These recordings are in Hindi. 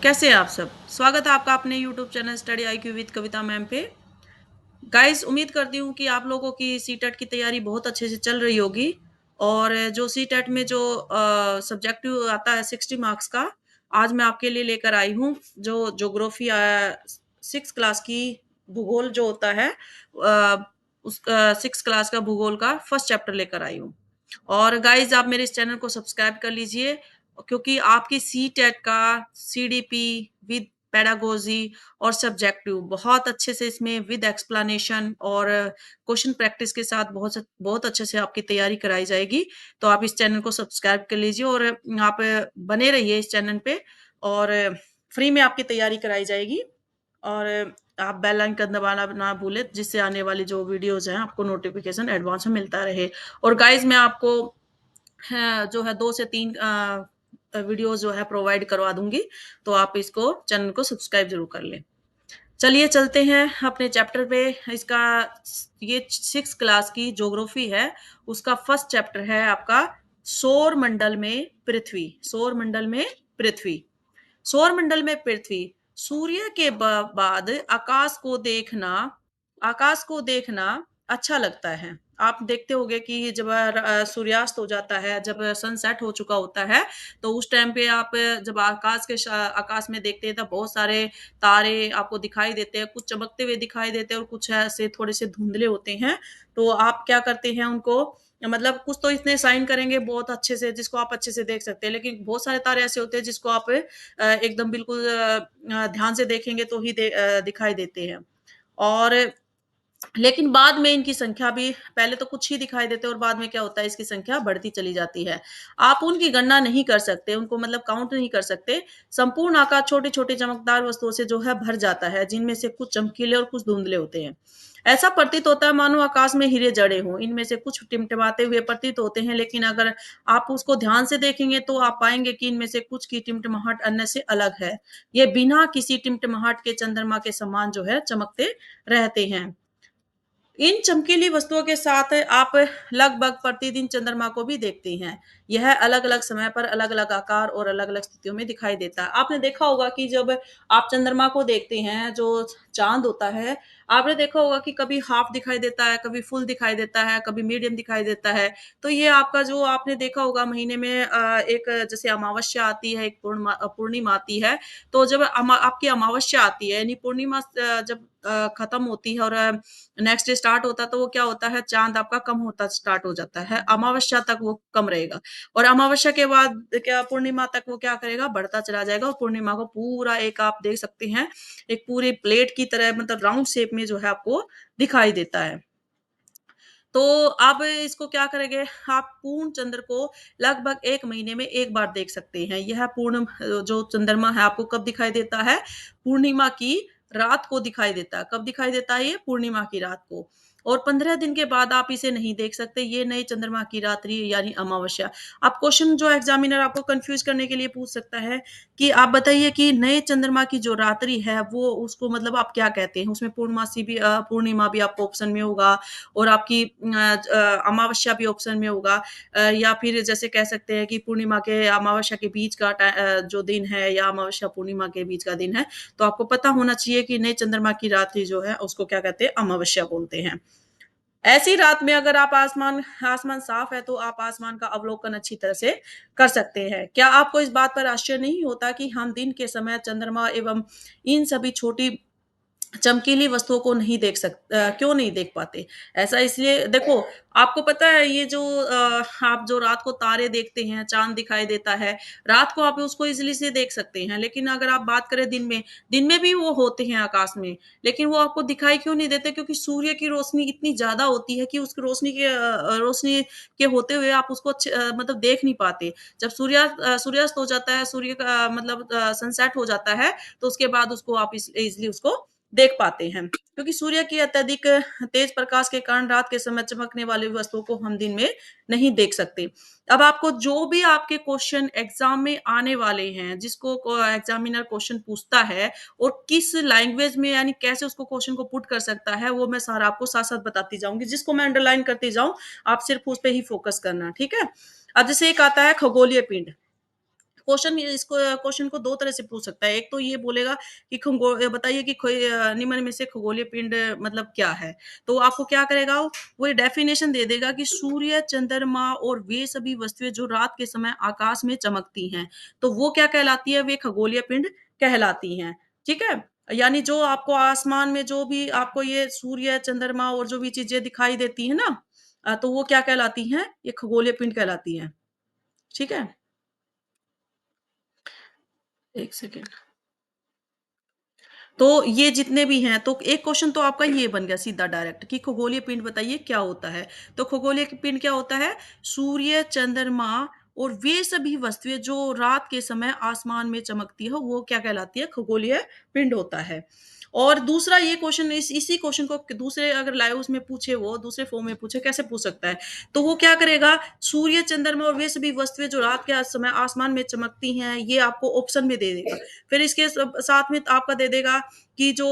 कैसे हैं आप सब? स्वागत है आपका अपने YouTube channel study IQ with Kavita ma'am पे। गाइस उम्मीद करती हूँ कि आप लोगों की सीटेट की तैयारी बहुत अच्छे से चल रही होगी और जो सीटेट में जो सब्जेक्टिव आता है 60 मार्क्स का, आज मैं आपके लिए लेकर आई हूँ। जो ज्योग्राफी 6 क्लास की भूगोल जो होता है उसका 6 क्लास का भूगोल का फर्स्ट चैप्टर लेकर आई हूँ। और गाइस आप मेरे इस चैनल को सब्सक्राइब कर लीजिए क्योंकि आपकी सीटेट का सीडीपी विद पेडागोजी और सब्जेक्टिव बहुत अच्छे से इसमें विद एक्सप्लेनेशन और क्वेश्चन प्रैक्टिस के साथ बहुत अच्छे से आपकी तैयारी कराई जाएगी। तो आप इस चैनल को सब्सक्राइब कर लीजिए और आप बने रहिए इस चैनल पे और फ्री में आपकी तैयारी कराई जाएगी और आप बेल आइकन दबाना ना भूलें जिससे आने वाली जो वीडियोस हैं आपको नोटिफिकेशन एडवांस में मिलता रहे। और गाइस मैं आपको जो है 2 से 3 वीडियोस जो है प्रोवाइड करवा दूँगी, तो आप इसको चैनल को सब्सक्राइब ज़रूर कर लें। चलिए चलते हैं अपने चैप्टर पे। इसका ये 6 क्लास की ज्योग्राफी है, उसका फर्स्ट चैप्टर है आपका सौर मंडल में पृथ्वी। सौर मंडल में पृथ्वी। सौर मंडल में पृथ्वी सूर्य के बाद आकाश को देखना अच्छा लगता है। आप देखते होंगे कि जब सूर्यास्त हो जाता है, जब सनसेट हो चुका होता है, तो उस टाइम पे आप जब आकाश में देखते हैं, तब बहुत सारे तारे आपको दिखाई देते हैं, कुछ चमकते हुए दिखाई देते हैं और कुछ ऐसे थोड़े से धुंधले होते हैं। तो आप क्या करते हैं उनको मतलब कुछ तो इतने शाइन करेंगे बहुत अच्छे से जिसको आप अच्छे से देख सकते हैं, लेकिन बहुत सारे तारे ऐसे होते हैं जिसको आप एकदम बिल्कुल ध्यान से देखेंगे तो ही दिखाई देते हैं। और लेकिन बाद में इनकी संख्या भी पहले तो कुछ ही दिखाई देते हैं और बाद में क्या होता है इसकी संख्या बढ़ती चली जाती है। आप उनकी गणना नहीं कर सकते, उनको मतलब काउंट नहीं कर सकते। संपूर्ण आकाश छोटे-छोटे चमकदार वस्तुओं से जो है भर जाता है, जिनमें से कुछ चमकीले और कुछ धुंधले होते हैं। ऐसा प्रतीत होता है मानो आकाश में हीरे जड़े हों। इनमें से कुछ टिमटिमाते हुए प्रतीत होते हैं, लेकिन अगर आप उसको ध्यान से देखेंगे तो आप पाएँगे कि इनमें से कुछ की टिमटिमाहट अन्य से अलग है। ये बिना किसी टिमटिमाहट के चंद्रमा के समान जो है चमकते रहते हैं। इन चमकीली वस्तुओं के साथ आप लगभग प्रतिदिन चंद्रमा को भी देखते हैं। यह अलग-अलग समय पर अलग-अलग आकार और अलग-अलग स्थितियों में दिखाई देता है। आपने देखा होगा कि जब आप चंद्रमा को देखते हैं, जो चाँद होता है, आपने देखा होगा कि कभी हाफ दिखाई देता है, कभी फुल दिखाई देता है, कभी मीडियम दिखाई देता है। तो ये आपका जो आपने देखा होगा महीने में एक जैसे अमावस्या आती है, एक पूर्णिमा आती है, तो जब आपकी अमावस्या आती है यानी पूर्णिमा जब खत्म होती है और नेक्स्ट डे स्टार्ट होता है तो वो क्या होता है चाँद आपका कम होता स्टार्ट हो जाता है। अमावस्या तक वो कम रहेगा और अमावस्या के बाद क्या पूर्णिमा तक वो क्या करेगा बढ़ता चला जाएगा और पूर्णिमा को पूरा एक आप देख सकते हैं, एक पूरी प्लेट की तरह मतलब राउंड शेप में जो है आपको दिखाई देता है। तो आप इसको क्या करेंगे, आप पूर्ण चंद्र को लगभग 1 महीने में 1 बार देख सकते हैं। यह पूर्ण जो चंद्रमा है आपको कब दिखाई देता है? पूर्णिमा की रात को दिखाई देता है। कब दिखाई देता है ये? पूर्णिमा की रात को। और 15 दिन के बाद आप इसे नहीं देख सकते, ये नए चंद्रमा की रात्रि यानी अमावस्या। अब क्वेश्चन जो एग्ज़ामिनर आपको कन्फ्यूज़ करने के लिए पूछ सकता है कि आप बताइए कि नए चंद्रमा की जो रात्रि है, वो उसको मतलब आप क्या कहते हैं? उसमें पूर्णमासी भी पूर्णिमा भी आपको ऑप्शन में होगा और आपकी अमावस्या भी ऑप्शन में होगा या फिर जैसे कह सकते हैं कि पूर्णिमा के अमावस्या के बीच का जो दिन है या अमावस्या पूर्णिमा के बीच का दिन है, तो आपको पता होना चाहिए कि नए चंद्रमा की रात्रि जो है उसको क्या कहते हैं अमावस्या बोलते हैं। ऐसी रात में अगर आप आसमान आसमान साफ है तो आप आसमान का अवलोकन अच्छी तरह से कर सकते हैं। क्या आपको इस बात पर आश्चर्य नहीं होता कि हम दिन के समय चंद्रमा एवं इन सभी छोटी चमकीली वस्तुओं को नहीं क्यों नहीं देख पाते? ऐसा इसलिए देखो, आपको पता है ये जो आप जो रात को तारे देखते हैं, चाँद दिखाई देता है, रात को आप उसको ईज़िली से देख सकते हैं। लेकिन अगर आप बात करें दिन में भी वो होते हैं आकाश में, लेकिन वो आपको दिखाई क्यों नहीं देते? क्योंकि सूर्य की रोशनी इतनी ज़्यादा होती है कि उस रोशनी के होते हुए आप उसको मतलब देख नहीं पाते। जब सूर्यास्त हो जाता है, सूर्य का मतलब सनसेट हो जाता है, तो उसके बाद उसको आप ईज़िली उसको देख पाते हैं। क्योंकि सूर्य की अत्यधिक तेज प्रकाश के कारण रात के समय चमकने वाली वस्तुओं को हम दिन में नहीं देख सकते। अब आपको जो भी आपके क्वेश्चन एग्ज़ाम में आने वाले हैं, जिसको एग्ज़ामिनर क्वेश्चन पूछता है और किस लैंग्वेज में यानी कैसे उसको क्वेश्चन को पुट कर सकता है, वो मैं सारा आपको साथ-साथ बताती जाऊँगी। जिसको मैं अंडरलाइन करती जाऊँ, आप सिर्फ़ उस पे ही फ़ोकस करना, ठीक है? अब जैसे एक आता है खगोलीय पिंड। क्वेश्चन को 2 तरह से पूछ सकता है। एक तो ये बोलेगा कि बताइए कि निम्न में से खगोलीय पिंड मतलब क्या है? तो आपको क्या करेगा वो ये डेफिनेशन दे देगा कि सूर्य, चंद्रमा और वे सभी वस्तुएँ जो रात के समय आकाश में चमकती हैं, तो वो क्या कहलाती है? वे खगोलीय पिंड कहलाती हैं। ठीक है? यानी जो आपको आसमान में जो भी आपको ये सूर्य, चंद्रमा और जो भी चीज़ें दिखाई देती हैं ना तो वो क्या कहलाती हैं? ये खगोलीय पिंड कहलाती हैं। ठीक है? 1 सेकंड। तो ये जितने भी हैं, तो एक क्वेश्चन तो आपका ये बन गया सीधा डायरेक्ट कि खगोलीय पिंड बताइए क्या होता है? तो खगोलीय पिंड क्या होता है? सूर्य, चंद्रमा और वे सभी वस्तुएँ जो रात के समय आसमान में चमकती है, वो क्या कहलाती है? खगोलीय पिंड होता है। और दूसरा ये क्वेश्चन इसी क्वेश्चन को दूसरे अगर लाइव उसमें पूछे वो दूसरे फॉर्म में पूछे, कैसे पूछ सकता है? तो वो क्या करेगा? सूर्य, चंद्रमा और वे सभी वस्तुएँ जो रात के समय आसमान में चमकती हैं, ये आपको ऑप्शन में दे देगा। फिर इसके साथ में आपका दे देगा कि जो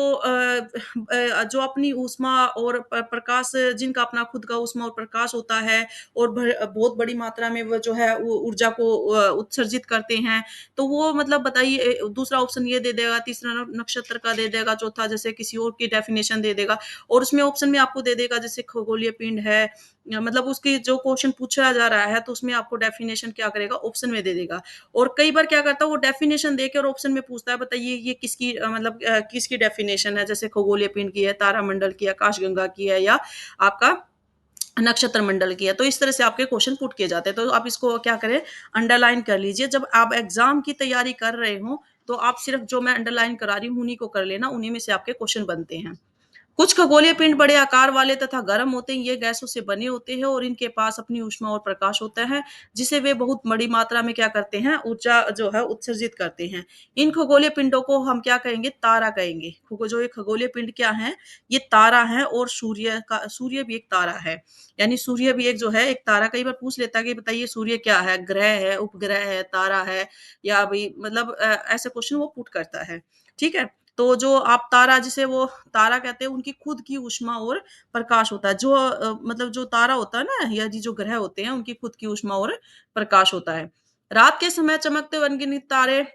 अपनी ऊष्मा और प्रकाश जिनका अपना खुद का ऊष्मा और प्रकाश होता है और बहुत बड़ी मात्रा में वो जो है वो ऊर्जा को उत्सर्जित करते हैं। तो वो मतलब बताइए दूसरा ऑप्शन ये दे देगा, तीसरा नक्षत्र का दे देगा, चौथा जैसे किसी और की डेफिनेशन दे देगा और उसमें ऑप्शन में आपको दे देगा जैसे खगोलीय पिंड है मतलब उसकी जो क्वेश्चन पूछा जा रहा है तो उसमें आपको डेफिनेशन क्या करेगा ऑप्शन में दे देगा। और कई बार क्या करता है वो डेफिनेशन देके और ऑप्शन में पूछता है बताइए ये किसकी मतलब किसकी डेफिनेशन है जैसे खगोलीय पिंड की है, तारामंडल की है, आकाशगंगा की है या आपका नक्षत्र मंडल की है। तो इस तरह से आपके क्वेश्चन पुट किए जाते हैं। तो आप इसको क्या करें अंडरलाइन कर लीजिए। जब आप एग्ज़ाम की तैयारी कर रहे हो, तो आप सिर्फ़ जो मैं अंडरलाइन करा रही हूँ उन्हीं को कर लेना, उन्हीं में से आपके क्वेश्चन बनते हैं। कुछ खगोलीय पिंड बड़े आकार वाले तथा गर्म होते हैं, ये गैसों से बने होते हैं और इनके पास अपनी ऊष्मा और प्रकाश होता है, जिसे वे बहुत बड़ी मात्रा में क्या करते हैं, ऊर्जा जो है उत्सर्जित करते हैं। इन खगोलीय पिंडों को हम क्या कहेंगे, तारा कहेंगे। जो ये खगोलीय पिंड क्या हैं, ये तारा हैं और सूर्य भी एक तारा है। यानी सूर्य भी एक जो है, एक तारा कई बार पूछ लेता है कि बताइए सूर्य क्या है? ग्रह है, उपग्रह है, तारा है या भई मतलब ऐसे क्वेश्चन वो पुट करता है। ठीक है? तो जो आप तारा जिसे वो तारा कहते हैं उनकी खुद की ऊष्मा और प्रकाश होता है। मतलब जो तारा होता है ना या जी जो ग्रह होते हैं उनकी खुद की ऊष्मा और प्रकाश होता है। रात के समय चमकते हुए अनगिनत तारे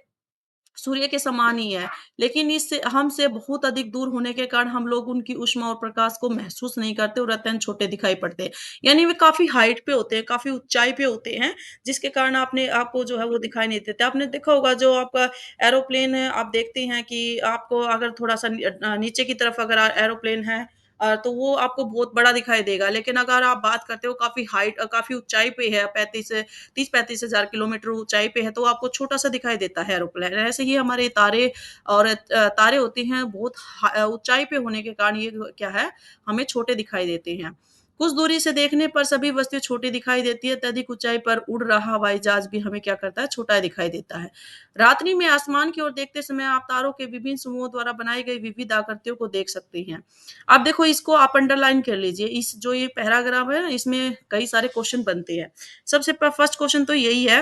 सूर्य के समान ही है, लेकिन इससे हमसे बहुत अधिक दूर होने के कारण हम लोग उनकी ऊष्मा और प्रकाश को महसूस नहीं करते और अत्यंत छोटे दिखाई पड़ते हैं। यानी वे काफ़ी हाइट पे होते हैं, काफ़ी ऊँचाई पे होते हैं, जिसके कारण आपको जो है वो दिखाई नहीं देते। आपने देखा होगा जो आपका एरोप्लेन है, आप देखते हैं कि आपको अगर थोड़ा-सा नीचे की तरफ अगर एरोप्लेन है तो वो आपको बहुत बड़ा दिखाई देगा। लेकिन अगर आप बात करते हो काफ़ी ऊँचाई पे है 30-35 हज़ार किलोमीटर ऊँचाई पे है, तो आपको छोटा-सा दिखाई देता है एरोप्लेन। ऐसे ही हमारे तारे और तारे होते हैं बहुत ऊँचाई पे होने के कारण ये क्या है, हमें छोटे दिखाई देते हैं। कुछ दूरी से देखने पर सभी वस्तुएँ छोटी दिखाई देती है, अत्यधिक ऊँचाई पर उड़ रहा हवाई जहाज भी हमें क्या करता है, छोटा दिखाई देता है। रात्रि में आसमान की ओर देखते समय आप तारों के विभिन्न समूहों द्वारा बनाई गई विविध आकृतियों को देख सकते हैं। अब देखो इसको आप अंडरलाइन कर लीजिए। इस जो ये पैराग्राफ है ना, इसमें कई सारे क्वेश्चन बनते हैं। सबसे फर्स्ट क्वेश्चन तो यही है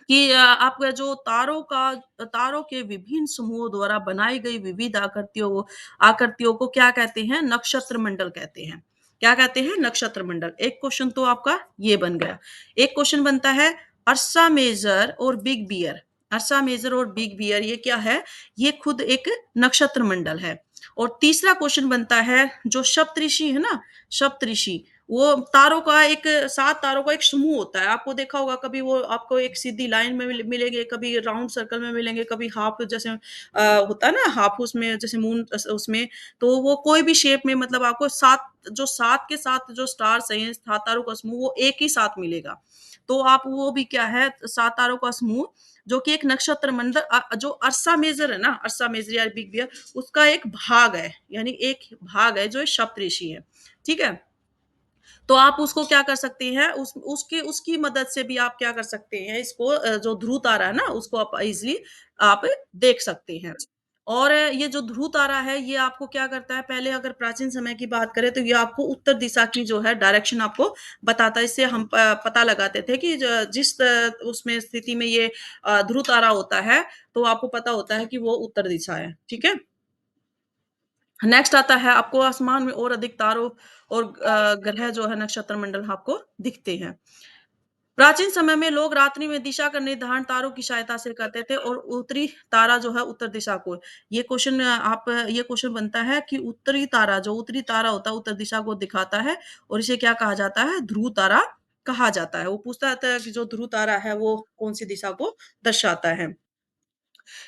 कि आपका जो तारों के विभिन्न समूहों द्वारा बनाई गई विविध आकृतियों को क्या कहते हैं? नक्षत्र मंडल कहते हैं। क्या कहते हैं? नक्षत्र मंडल। एक क्वेश्चन तो आपका ये बन गया। एक क्वेश्चन बनता है अर्सा मेजर और बिग बियर। अर्सा मेजर और बिग बियर ये क्या है? ये खुद एक नक्षत्र मंडल है। और तीसरा क्वेश्चन बनता है जो सप्तऋषि है ना, सप्तऋषि वो तारों का एक 7 तारों का एक समूह होता है। आपको देखा होगा कभी वो आपको एक सीधी लाइन में मिलेंगे, कभी राउंड सर्कल में मिलेंगे, कभी हाफ जैसे होता है ना हाफ उसमें जैसे मून उसमें, तो वो कोई भी शेप में मतलब आपको 7 के 7 जो स्टार्स हैं, 7 तारों का समूह वो एक ही साथ मिलेगा। तो आप वो भी क्या है 7 तारों का समूह जो कि एक नक्षत्र मंडल जो अर्सा मेजर है ना, अर्सा मेजर या बिग बियर उसका एक भाग है, यानी एक भाग है जो सप्तऋषि है। ठीक है? तो आप उसको क्या कर सकते हैं उसकी मदद से भी आप क्या कर सकते हैं इसको जो ध्रुव तारा है ना उसको आप इजीली आप देख सकते हैं। और ये जो ध्रुव तारा है ये आपको क्या करता है पहले अगर प्राचीन समय की बात करें तो ये आपको उत्तर दिशा की जो है डायरेक्शन आपको बताता है। इससे हम पता लगाते थे कि जिस उसमें स्थिति में ये ध्रुव तारा होता है तो आपको पता होता है कि वो उत्तर दिशा है। ठीक है? नेक्स्ट आता है आपको आसमान में और अधिक तारों और ग्रह जो है नक्षत्र मंडल आपको दिखते हैं। प्राचीन समय में लोग रात्रि में दिशा का निर्धारण तारों की सहायता से करते थे और उत्तरी तारा जो है उत्तर दिशा को ये क्वेश्चन बनता है कि उत्तरी तारा होता है उत्तर दिशा को दिखाता है और इसे क्या कहा जाता है? ध्रुव तारा कहा जाता है। वो पूछता था कि जो ध्रुव तारा है वो कौन-सी दिशा को दर्शाता है?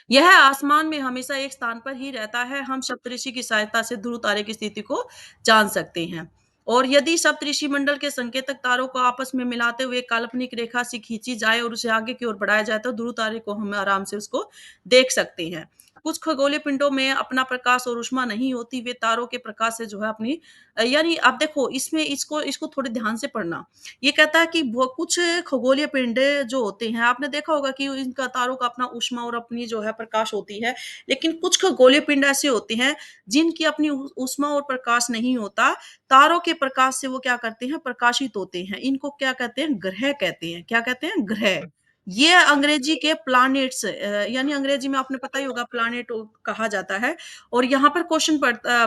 यह आसमान में हमेशा एक स्थान पर ही रहता है। हम सप्तऋषि की सहायता से ध्रुव तारे की स्थिति को जान सकते हैं। और यदि सप्तऋषि मंडल के संकेतक तारों को आपस में मिलाते हुए एक काल्पनिक रेखा से खींची जाए और उसे आगे की ओर बढ़ाया जाए तो ध्रुव तारे को हम आराम से उसको देख सकते हैं। कुछ खगोलीय पिंडों में अपना प्रकाश और ऊष्मा नहीं होती, वे तारों के प्रकाश से जो है अपनी यानी आप देखो इसमें इसको इसको थोड़े ध्यान से पढ़ना। ये कहता है कि वो कुछ खगोलीय पिंड जो होते हैं, आपने देखा होगा कि इनका तारों का अपना ऊष्मा और अपनी जो है प्रकाश होती है। लेकिन कुछ खगोलीय पिंड ऐसे होते हैं, जिनकी अपनी ऊष्मा और प्रकाश नहीं होता, तारों के प्रकाश से वो क्या करते हैं, प्रकाशित होते हैं। इनको क्या कहते हैं, ग्रह कहते हैं। क्या कहते हैं? ग्रह। ये अंग्रेजी के प्लैनेट्स यानी अंग्रेजी में आपने पता ही होगा प्लैनेट कहा जाता है। और यहाँ पर क्वेश्चन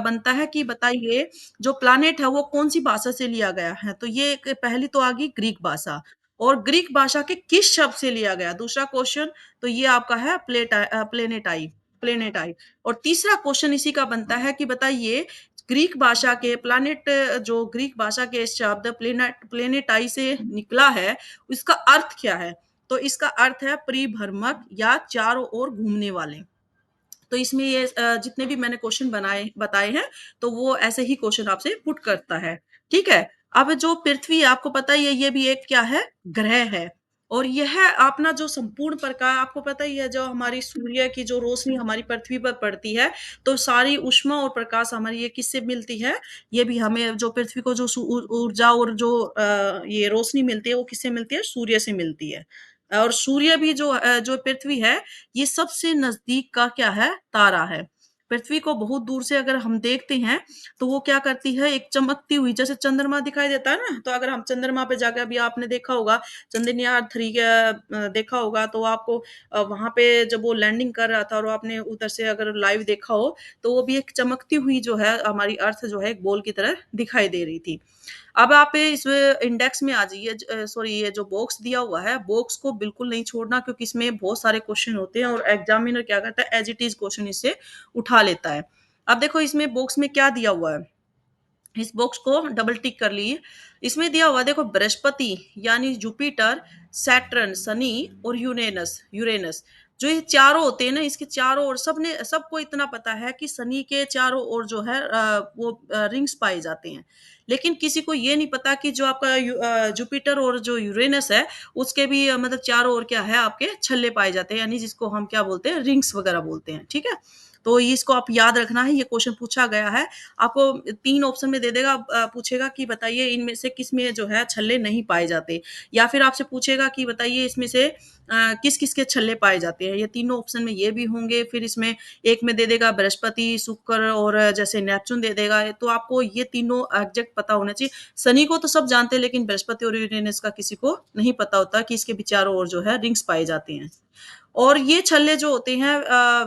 बनता है कि बताइए जो प्लैनेट है वो कौन-सी भाषा से लिया गया है? तो ये एक पहली तो आ गई ग्रीक भाषा और ग्रीक भाषा के किस शब्द से लिया गया? दूसरा क्वेश्चन तो ये आपका है प्लेनेटाई और तीसरा क्वेश्चन इसी का बनता है कि बताइए ग्रीक भाषा के जो ग्रीक भाषा के शब्द प्लेनेटाई से निकला है, इसका अर्थ क्या है? तो इसका अर्थ है परिभ्रमक या चारों ओर घूमने वाले। तो इसमें ये जितने भी मैंने क्वेश्चन बनाए बताए हैं, तो वो ऐसे ही क्वेश्चन आपसे पुट करता है, ठीक है? अब जो पृथ्वी है आपको पता ही है ये भी एक क्या है? ग्रह है और यह अपना जो संपूर्ण प्रकाश आपको पता ही है जो हमारी सूर्य की जो रोशनी हमारी पृथ्वी पर पड़ती है, तो सारी ऊष्मा और प्रकाश हमारी ये किससे मिलती है? ये भी हमें जो पृथ्वी को जो ऊर्जा और जो ये रोशनी मिलती है, वो किससे मिलती है? सूर्य से मिलती है। और सूर्य भी जो पृथ्वी है ये सबसे नज़दीक का क्या है? तारा है। पृथ्वी को बहुत दूर से अगर हम देखते हैं, तो वो क्या करती है एक चमकती हुई जैसे चंद्रमा दिखाई देता है ना, तो अगर हम चंद्रमा पे जाके अभी आपने देखा होगा चंद्रयान-3 देखा होगा तो आपको वहाँ पे जब वो लैंडिंग कर रहा था और आपने उधर से अगर लाइव देखा हो, तो वो भी एक चमकती हुई जो है हमारी अर्थ जो है एक बॉल की तरह दिखाई दे रही थी। अब आप इस इंडेक्स में आ जाइए सॉरी ये जो बॉक्स दिया हुआ है, बॉक्स को बिल्कुल नहीं छोड़ना क्योंकि इसमें बहुत सारे क्वेश्चन होते हैं और एग्ज़ामिनर क्या करता है एज़ इट इज़ क्वेश्चन इससे उठा लेता है। अब देखो इसमें बॉक्स में क्या दिया हुआ है, इस बॉक्स को डबल टिक कर लिए। इसमें दिया हुआ है देखो बृहस्पति यानी जुपिटर, सैटर्न शनि और यूरेनस यूरेनस जो ये चारों होते हैं ना इसके चारों ओर सबको इतना पता है कि शनि के चारों ओर जो है रिंग्स पाए जाते हैं। लेकिन किसी को ये नहीं पता कि जो आपका जुपिटर और जो यूरेनस है उसके भी मतलब चारों ओर क्या है आपके छल्ले पाए जाते हैं यानी जिसको हम क्या बोलते हैं रिंग्स वगैरह बोलते हैं, ठीक है? तो ये इसको आप याद रखना है, ये क्वेश्चन पूछा गया है। आपको 3 ऑप्शन में दे देगा पूछेगा कि बताइए इनमें से किसमें जो है छल्ले नहीं पाए जाते या फिर आपसे पूछेगा कि बताइए इसमें से किस-किस के छल्ले पाए जाते हैं। ये तीनों ऑप्शन में ये भी होंगे, फिर इसमें एक में दे देगा बृहस्पति, शुक्र और जैसे नेपच्यून दे देगा, तो आपको ये तीनों एग्ज़ैक्ट पता होना चाहिए। शनि को तो सब जानते हैं लेकिन बृहस्पति और यूरेनस का किसी को नहीं पता होता कि इसके भी चारों ओर जो है रिंग्स पाए जाते हैं। और ये छल्ले जो होते हैं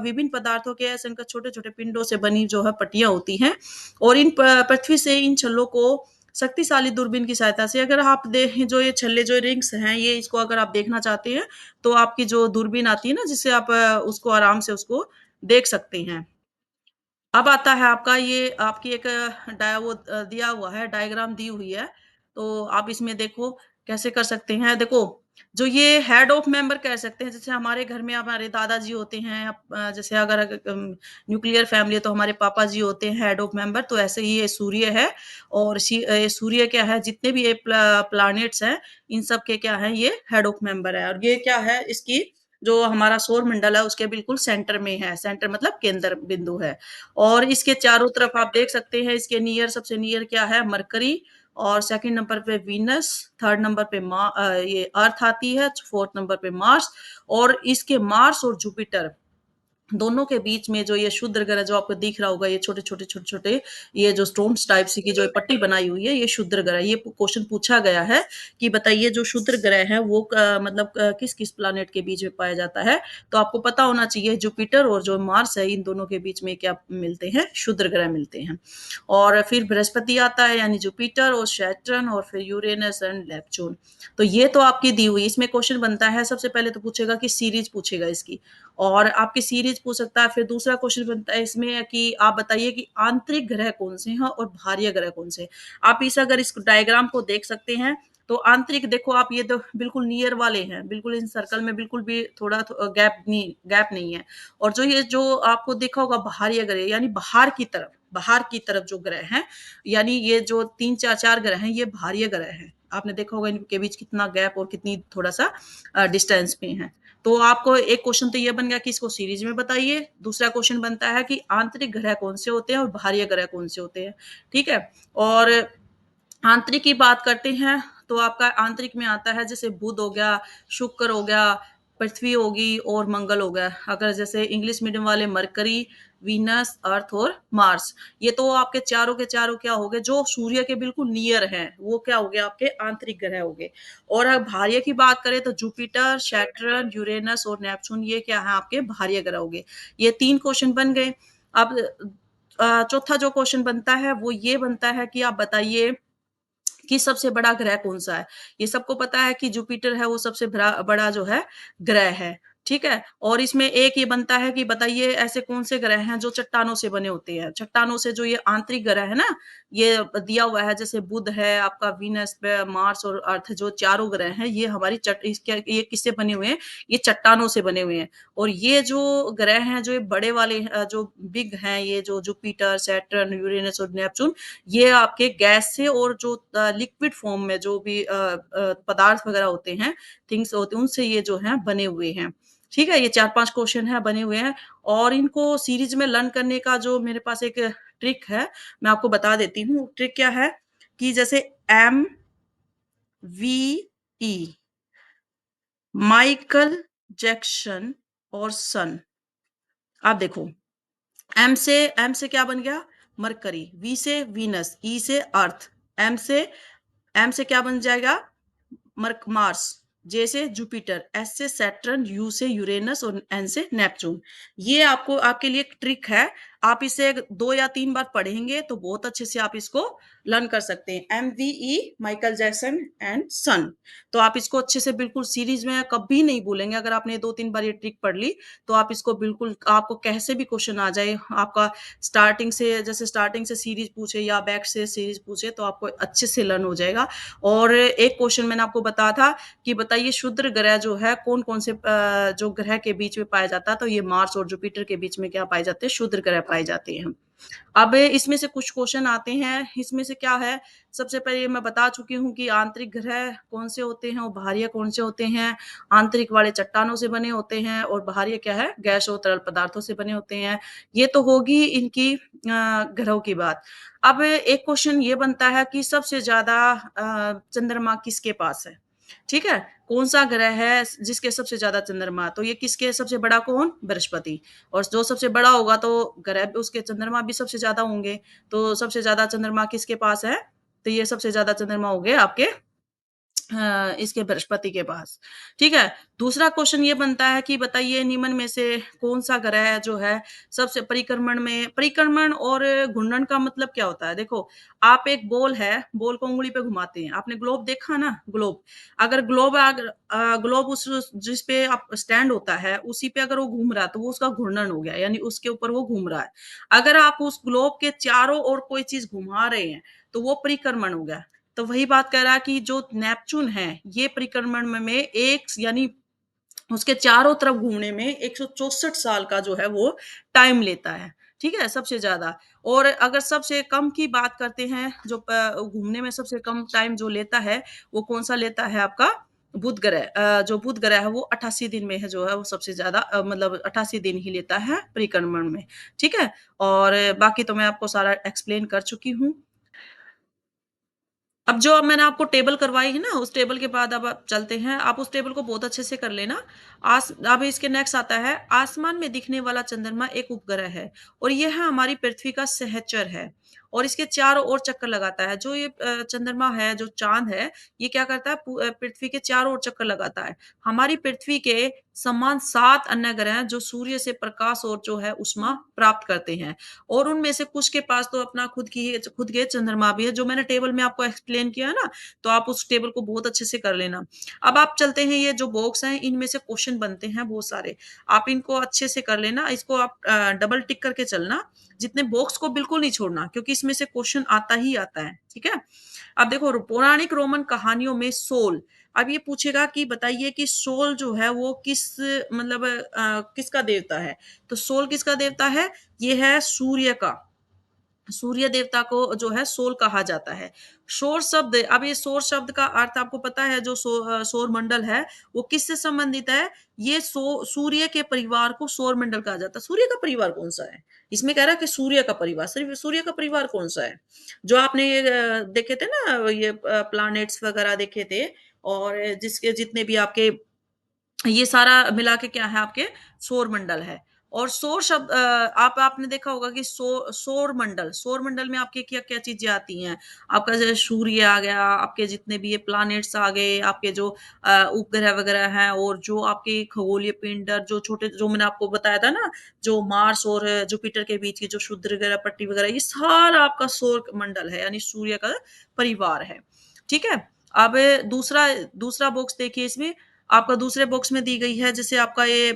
विभिन्न पदार्थों के ऐसे इनका छोटे-छोटे पिंडों से बनी जो है पट्टियाँ होती हैं और इन पृथ्वी से इन छल्लों को शक्तिशाली दूरबीन की सहायता से अगर आप देखें जो ये छल्ले जो रिंग्स हैं ये इसको अगर आप देखना चाहते हैं, तो आपकी जो दूरबीन आती है ना जिससे आप उसको आराम से उसको देख सकते हैं। अब आता है आपका ये आपकी एक दिया हुआ है, डायग्राम दी हुई है। तो आप इसमें देखो कैसे कर सकते हैं। देखो, जो ये हेड ऑफ मेंबर कह सकते हैं, जैसे हमारे घर में हमारे दादाजी होते हैं जैसे अगर न्यूक्लियर फैमिली है तो हमारे पापा जी होते हैं हेड ऑफ मेंबर, तो ऐसे ही ये सूर्य है और ये सूर्य क्या है, जितने भी ये प्लैनेट्स हैं, इन सब के क्या है, ये हेड ऑफ मेंबर है और ये क्या है, इसकी जो हमारा सौर मंडल है, उसके बिल्कुल सेंटर में है। सेंटर मतलब केंद्र बिंदु है। और इसके चारों तरफ आप देख सकते हैं इसके सबसे नियर क्या है मरकरी और सेकंड नंबर पे वीनस, थर्ड नंबर पे ये अर्थ आती है, फोर्थ नंबर पे मार्स और इसके मार्स और जुपिटर दोनों के बीच में जो ये क्षुद्र ग्रह जो आपको दिख रहा होगा, ये छोटे-छोटे, छोटे-छोटे ये जो स्टोन्स टाइप सी की जो पट्टी बनाई हुई है, ये क्षुद्र ग्रह। ये क्वेश्चन पूछा गया है कि बताइए जो क्षुद्र ग्रह है वो मतलब किस-किस प्लैनेट के बीच में पाया जाता है? तो आपको पता होना चाहिए जुपिटर और जो मार्स है, इन दोनों के बीच में क्या मिलते हैं? क्षुद्र ग्रह मिलते हैं। और फिर बृहस्पति आता है यानी जुपिटर और सैटर्न और फिर यूरेनस एंड नेपच्यून। तो ये तो आपकी दी हुई। इसमें क्वेश्चन बनता है सबसे पहले तो पूछेगा कि सीरीज़ पूछेगा इसकी। और आपकी सीरीज पूछ सकता है। फिर दूसरा क्वेश्चन बनता है इसमें कि आप बताइए कि आंतरिक ग्रह कौन-से हैं और बाह्य ग्रह कौन-से हैं? आप इस अगर इस डायग्राम को देख सकते हैं, तो आंतरिक देखो आप ये तो बिल्कुल नियर वाले हैं, बिल्कुल इन सर्कल में बिल्कुल भी थोड़ा गैप नहीं है। और जो ये जो आपको देखा होगा बाहरी ग्रह यानी बाहर की तरफ जो ग्रह हैं, यानी ये जो 3 4 ग्रह हैं, ये बाह्य ग्रह हैं। आपने देखा होगा इनके बीच कितना गैप और कितनी थोड़ा-सा डिस्टेंस पे हैं। तो आपको एक क्वेश्चन तो ये बन गया कि इसको सीरीज में बताइए। दूसरा क्वेश्चन बनता है कि आंतरिक ग्रह कौन से होते हैं और बाह्य ग्रह कौन से होते हैं, ठीक है? और आंतरिक की बात करते हैं, तो आपका आंतरिक में आता है जैसे बुध हो गया, शुक्र हो गया, पृथ्वी होगी और मंगल हो गया। अगर जैसे इंग्लिश मीडियम वाले मरकरी, वीनस, अर्थ और मार्स। ये तो आपके चारों के चारों क्या हो गए जो सूर्य के बिल्कुल नियर हैं, वो क्या हो गए आपके आंतरिक ग्रह हो गए। और अगर बाह्य की बात करें तो जुपिटर, सैटर्न, यूरेनस और नेपच्यून ये क्या है आपके बाह्य ग्रह हो गए। ये 3 क्वेश्चन बन गए। अब चौथा जो क्वेश्चन बनता है वो ये बनता है कि आप बताइए कि सबसे बड़ा ग्रह कौन-सा है? ये सबको पता है कि जुपिटर है वो सबसे बड़ा जो है ग्रह है, ठीक है? और इसमें एक ये बनता है कि बताइए ऐसे कौन से ग्रह हैं जो चट्टानों से बने होते हैं? चट्टानों से जो ये आंतरिक ग्रह है ना, ये दिया हुआ है जैसे बुध है, आपका वीनस पे मार्स और अर्थ जो चारों ग्रह हैं, ये हमारी ये किससे बने हुए हैं? ये चट्टानों से बने हुए हैं। और ये जो ग्रह हैं, जो ये बड़े वाले जो बिग हैं, ये जो जुपिटर, सैटर्न, यूरेनस और नेपच्यून ये आपके गैस से और जो लिक्विड फॉर्म में जो भी पदार्थ वगैरह होते हैं, थिंग्स होते हैं, उनसे ये जो हैं बने हुए हैं। ठीक है? ये 4-5 क्वेश्चन हैं, बने हुए हैं और इनको सीरीज़ में लर्न करने का जो मेरे पास एक ट्रिक है, मैं आपको बता देती हूँ। ट्रिक क्या है कि जैसे MVE माइकल जैक्सन और सन। आप देखो एम से क्या बन गया? मरकरी, वी से वीनस, ई से अर्थ, एम से एम से क्या बन जाएगा? मार्स, जे से जुपिटर, एस से सैटर्न, यू से यूरेनस और एन से नेपच्यून। ये आपको आपके लिए एक ट्रिक है। आप इसे 2 या 3 बार पढ़ेंगे तो बहुत अच्छे से आप इसको लर्न कर सकते हैं। एमवीई माइकल जैक्सन एंड सन। तो आप इसको अच्छे से बिल्कुल सीरीज में कभी नहीं भूलेंगे। अगर आपने 2-3 बार ये ट्रिक पढ़ ली, तो आप इसको बिल्कुल आपको कैसे भी क्वेश्चन आ जाए, आपका स्टार्टिंग से सीरीज पूछे या बैक से सीरीज पूछे, तो आपको अच्छे से लर्न हो जाएगा। और एक क्वेश्चन मैंने आपको बताया था कि बताइए क्षुद्र ग्रह जो है कौन-कौन से जो ग्रह के बीच में पाया जाता है, तो ये मार्स और जुपिटर के बीच में क्या पाए जाते हैं? क्षुद्र ग्रह पाए जाते हैं। अब इसमें से कुछ क्वेश्चन आते हैं, इसमें से क्या है, सबसे पहले मैं बता चुकी हूँ कि आंतरिक ग्रह कौन से होते हैं और बाह्य कौन से होते हैं। आंतरिक वाले चट्टानों से बने होते हैं और बाह्य क्या है, गैस और तरल पदार्थों से बने होते हैं। ये तो होगी इनकी ग्रहों की बात। अब एक क्वेश्चन ये बनता है कि सबसे ज़्यादा चंद्रमा किसके पास है? ठीक है? कौन-सा ग्रह है जिसके सबसे ज़्यादा चंद्रमा? तो ये किसके सबसे बड़ा कौन? बृहस्पति। और जो सबसे बड़ा होगा तो ग्रह भी उसके चंद्रमा भी सबसे ज़्यादा होंगे। तो सबसे ज़्यादा चंद्रमा किसके पास है? तो ये सबसे ज़्यादा चंद्रमा हो गए आपके इसके बृहस्पति के पास, ठीक है? दूसरा क्वेश्चन ये बनता है कि बताइए निम्न में से कौन-सा ग्रह जो है सबसे परिक्रमण और घूर्णन का मतलब क्या होता है? देखो, आप एक बॉल है, बॉल को उँगली पे घुमाते हैं। आपने ग्लोब देखा ना ग्लोब? अगर ग्लोब उस जिस पे आप स्टैंड होता है, उसी पे अगर वो घूम रहा है, तो वो उसका घूर्णन हो गया, यानी उसके ऊपर वो घूम रहा है। अगर आप उस ग्लोब के चारों ओर कोई चीज़ घुमा रहे हैं, तो वो परिक्रमण हो गया। तो वही बात कह रहा है कि जो नेपच्यून है, ये परिक्रमण में एक यानी उसके चारों तरफ घूमने में 164 साल का जो है वो टाइम लेता है, ठीक है? सबसे ज़्यादा। और अगर सबसे कम की बात करते हैं, जो घूमने में सबसे कम टाइम जो लेता है, वो कौन-सा लेता है आपका बुध ग्रह। जो बुध ग्रह है वो 88 दिन में है जो है वो सबसे ज़्यादा मतलब 88 दिन ही लेता है परिक्रमण में, ठीक है? और बाकी तो मैं आपको सारा एक्सप्लेन कर चुकी हूँ। अब मैंने आपको टेबल करवाई है ना, उस टेबल के बाद अब आप चलते हैं, आप उस टेबल को बहुत अच्छे से कर लेना। अब इसके नेक्स्ट आता है, आसमान में दिखने वाला चंद्रमा एक उपग्रह है और ये है हमारी पृथ्वी का सहचर है और इसके चारों ओर चक्कर लगाता है। जो ये चंद्रमा है, जो चाँद है, ये क्या करता है पृथ्वी के चारों ओर चक्कर लगाता है। हमारी पृथ्वी के समान 7 अन्य ग्रह हैं, जो सूर्य से प्रकाश और जो है ऊष्मा प्राप्त करते हैं। और उनमें से कुछ के पास तो अपना खुद के चंद्रमा भी है, जो मैंने टेबल में आपको एक्सप्लेन किया है ना, तो आप उस टेबल को बहुत अच्छे से कर लेना। अब आप चलते हैं, ये जो बॉक्स हैं, इनमें से क्वेश्चन बनते हैं बहुत सारे। आप इनको अच्छे से कर लेना, इसको आप डबल टिक करके चलना, जितने बॉक्स को बिल्कुल नहीं छोड़ना, क्योंकि इसमें से क्वेश्चन आता ही आता है, ठीक है? अब देखो पौराणिक रोमन कहानियों में सोल, अब ये पूछेगा कि बताइए कि सोल जो है वो मतलब किसका देवता है? तो सोल किसका देवता है? ये है सूर्य का। सूर्य देवता को जो है सोल कहा जाता है। सौर शब्द, अब ये सौर शब्द का अर्थ आपको पता है, जो सौर मंडल है, वो किससे संबंधित है? ये सूर्य के परिवार को सौर मंडल कहा जाता है। सूर्य का परिवार कौन-सा है? इसमें कह रहा है कि सूर्य का परिवार, सिर्फ सूर्य का परिवार कौन-सा है? जो आपने ये देखे थे ना, ये प्लैनेट्स वगैरह देखे थे और जिसके जितने भी आपके, ये सारा मिला के क्या है आपके सौर मंडल है। और सौर शब्द आपने देखा होगा कि सौर मंडल में आपके क्या-क्या चीज़ें आती हैं। आपका जैसे सूर्य आ गया, आपके जितने भी ये प्लैनेट्स आ गए, आपके जो उपग्रह वगैरह हैं और जो आपके खगोलीय पिंड, जो छोटे, जो मैंने आपको बताया था ना, जो मार्स और जुपिटर के बीच की जो क्षुद्र ग्रह पट्टी वगैरह, ये सारा आपका सौर मंडल है, यानी सूर्य का परिवार है। ठीक है? अब दूसरा दूसरा बॉक्स देखिए, इसमें आपका दूसरे बॉक्स में दी गई है, जैसे आपका ये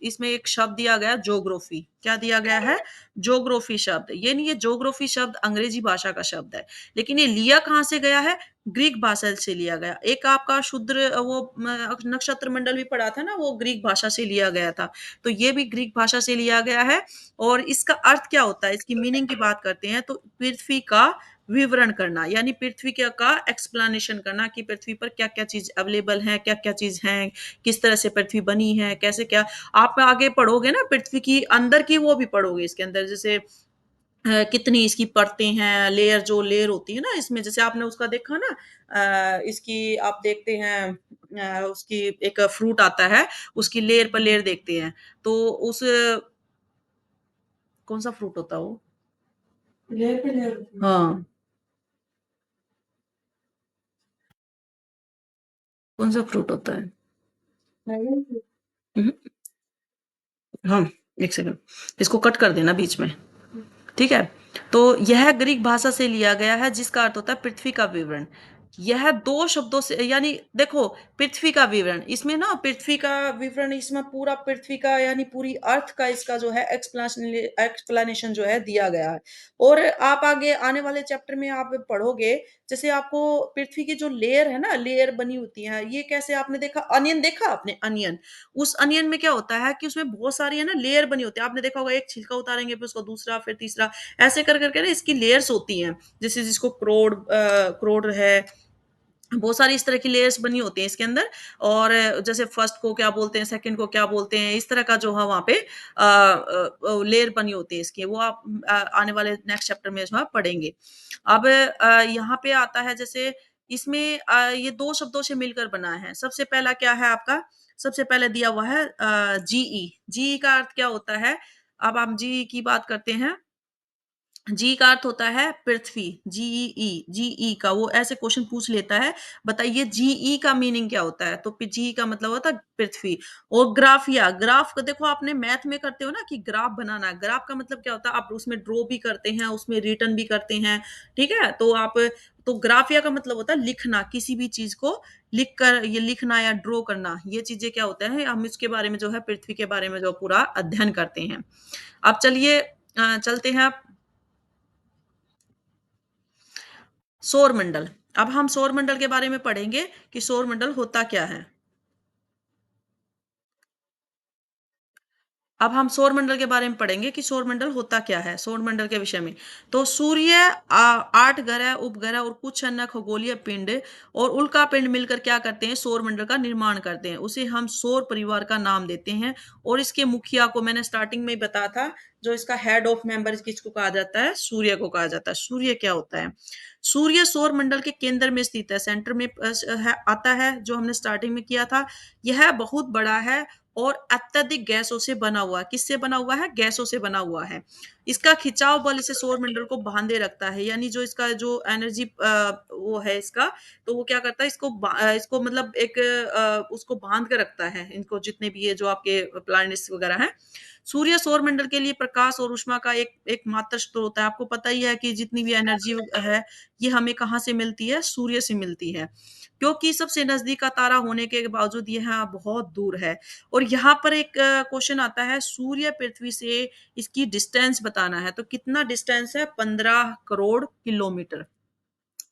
इसमें एक शब्द दिया गया है ज्योग्राफी। क्या दिया गया है? ज्योग्राफी शब्द। ये नहीं, ये ज्योग्राफी शब्द अंग्रेजी भाषा का शब्द है, लेकिन ये लिया कहाँ से गया है? ग्रीक भाषा से लिया गया। एक आपका क्षुद्र नक्षत्र मंडल भी पढ़ा था ना, वो ग्रीक भाषा से लिया गया था। तो ये भी ग्रीक भाषा से लिया गया है और इसका अर्थ क्या होता है? इसकी मीनिंग की बात करते हैं, तो पृथ्वी का विवरण करना, यानी पृथ्वी का एक्सप्लेनेशन करना कि पृथ्वी पर क्या-क्या चीज़ अवेलेबल है, क्या-क्या चीज़ है, किस तरह से पृथ्वी बनी है, कैसे क्या, आप आगे पढ़ोगे ना पृथ्वी की अंदर की, वो भी पढ़ोगे इसके अंदर, जैसे कितनी इसकी परतें हैं, लेयर होती है ना इसमें, जैसे आपने उसका देखा ना, इसकी आप देखते हैं, उसकी एक फ्रूट आता है, उसकी लेयर पर लेयर देखते हैं, तो उस कौन-सा फ्रूट होता है वो? लेयर पे लेयर होती है। हाँ, कौन-सा फ्रूट होता है? Dragon fruit. उहुँ। हाँ, 1 सेकंड, इसको कट कर देना बीच में, ठीक है? तो यह ग्रीक भाषा से लिया गया है, जिसका अर्थ होता है पृथ्वी का विवरण। यह 2 शब्दों से, यानी देखो, पृथ्वी का विवरण, इसमें ना पृथ्वी का विवरण, इसमें पूरा पृथ्वी का यानी पूरी अर्थ का इसका जो है एक्सप्लेनेशन जो है दिया गया है। और आप आगे आने वाले चैप्टर में आप पढ़ोगे, जैसे आपको पृथ्वी की जो लेयर है ना, लेयर बनी होती है, ये कैसे, आपने देखा अनियन, देखा आपने अनियन? उस अनियन में क्या होता है कि उसमें बहुत सारी है ना लेयर बनी होती है। आपने देखा होगा, एक छिलका उतारेंगे फिर उसको दूसरा, फिर तीसरा, ऐसे कर कर के ना इसकी लेयर्स होती हैं। जैसे जिसको क्रोड है, बहुत सारी इस तरह की लेयर्स बनी होती हैं इसके अंदर। और जैसे फर्स्ट को क्या बोलते हैं, सेकंड को क्या बोलते हैं, इस तरह का जो है वहाँ पे लेयर बनी होती है इसकी, वो आप आने वाले नेक्स्ट चैप्टर में जो है पढ़ेंगे। अब यहाँ पे आता है, जैसे इसमें ये 2 शब्दों से मिलकर बना है। सबसे पहला क्या है आपका? सबसे पहले दिया हुआ है जीई। जीई का अर्थ क्या होता है? अब हम जीई की बात करते हैं। जी का अर्थ होता है पृथ्वी, जीईई, जीई का वो ऐसे क्वेश्चन पूछ लेता है, बताइए जीई का मीनिंग क्या होता है? तो जीई का मतलब होता है पृथ्वी। और ग्राफिया, ग्राफ को देखो, आपने मैथ में करते हो ना कि ग्राफ बनाना, ग्राफ का मतलब क्या होता है? आप उसमें ड्रॉ भी करते हैं, उसमें रिटर्न भी करते हैं, ठीक है? तो ग्राफिया का मतलब होता है लिखना, किसी भी चीज़ को लिख कर, ये लिखना या ड्रॉ करना, ये चीज़ें क्या होता है, हम इसके बारे में जो है पृथ्वी के बारे में जो पूरा अध्ययन करते हैं। अब चलिए चलते हैं सौरमंडल। अब हम सौरमंडल के बारे में पढ़ेंगे कि सौरमंडल होता क्या है? अब हम सौरमंडल के बारे में पढ़ेंगे कि सौरमंडल होता क्या है, सौरमंडल के विषय में। तो सूर्य 8 ग्रह, उपग्रह और कुछ अन्य खगोलीय पिंड और उल्का पिंड मिलकर क्या करते हैं, सौरमंडल का निर्माण करते हैं। उसे हम सौर परिवार का नाम देते हैं और इसके मुखिया को मैंने स्टार्टिंग में ही बताया था, जो इसका हेड ऑफ मेंबर किसको कहा जाता है, सूर्य को कहा जाता है। सूर्य क्या होता है? सूर्य सौरमंडल के केंद्र में स्थित है, सेंटर में आता है, जो हमने स्टार्टिंग में किया था। यह बहुत बड़ा है और अत्यधिक गैसों से बना हुआ है। किससे बना हुआ है? गैसों से बना हुआ है। इसका खिंचाव बल इसे सौरमंडल को बांधे रखता है, यानी जो इसका जो एनर्जी वो है इसका, तो वो क्या करता है, इसको मतलब एक उसको बांध के रखता है, इनको जितने भी ये जो आपके प्लैनेट्स वगैरह हैं। सूर्य सौरमंडल के लिए प्रकाश और ऊष्मा का एक एकमात्र स्रोत है। आपको पता ही है कि जितनी भी एनर्जी है, ये हमें कहाँ से मिलती है? सूर्य से मिलती है। क्योंकि सबसे नजदीक का तारा होने के बावजूद यह बहुत दूर है। और यहाँ पर एक क्वेश्चन आता है, सूर्य पृथ्वी से इसकी डिस्टेंस बताना है। तो कितना डिस्टेंस है? 15 करोड़ किलोमीटर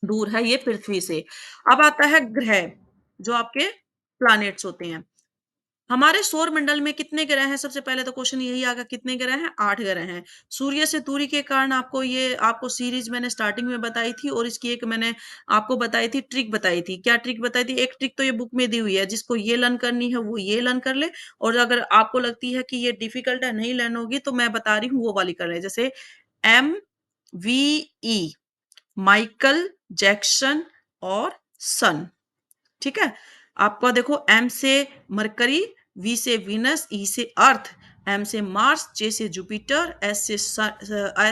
दूर है ये पृथ्वी से। अब आता है ग्रह, जो आपके प्लैनेट्स होते हैं। हमारे सौर मंडल में कितने ग्रह हैं? सबसे पहले तो क्वेश्चन यही आएगा, कितने ग्रह हैं? 8 ग्रह हैं। सूर्य से दूरी के कारण आपको सीरीज मैंने स्टार्टिंग में बताई थी और इसकी एक मैंने आपको बताई थी, ट्रिक बताई थी। क्या ट्रिक बताई थी? एक ट्रिक तो ये बुक में दी हुई है, जिसको ये लर्न करनी है वो ये लर्न कर ले, और अगर आपको लगती है कि ये डिफिकल्ट है, नहीं लर्न होगी, तो मैं बता रही हूँ वो वाली कर ले। जैसे MVE, माइकल जैक्सन और सन। ठीक है? आपका देखो, एम से मरकरी, वी से वीनस, ई से अर्थ, एम से मार्स, जे से जुपिटर, एस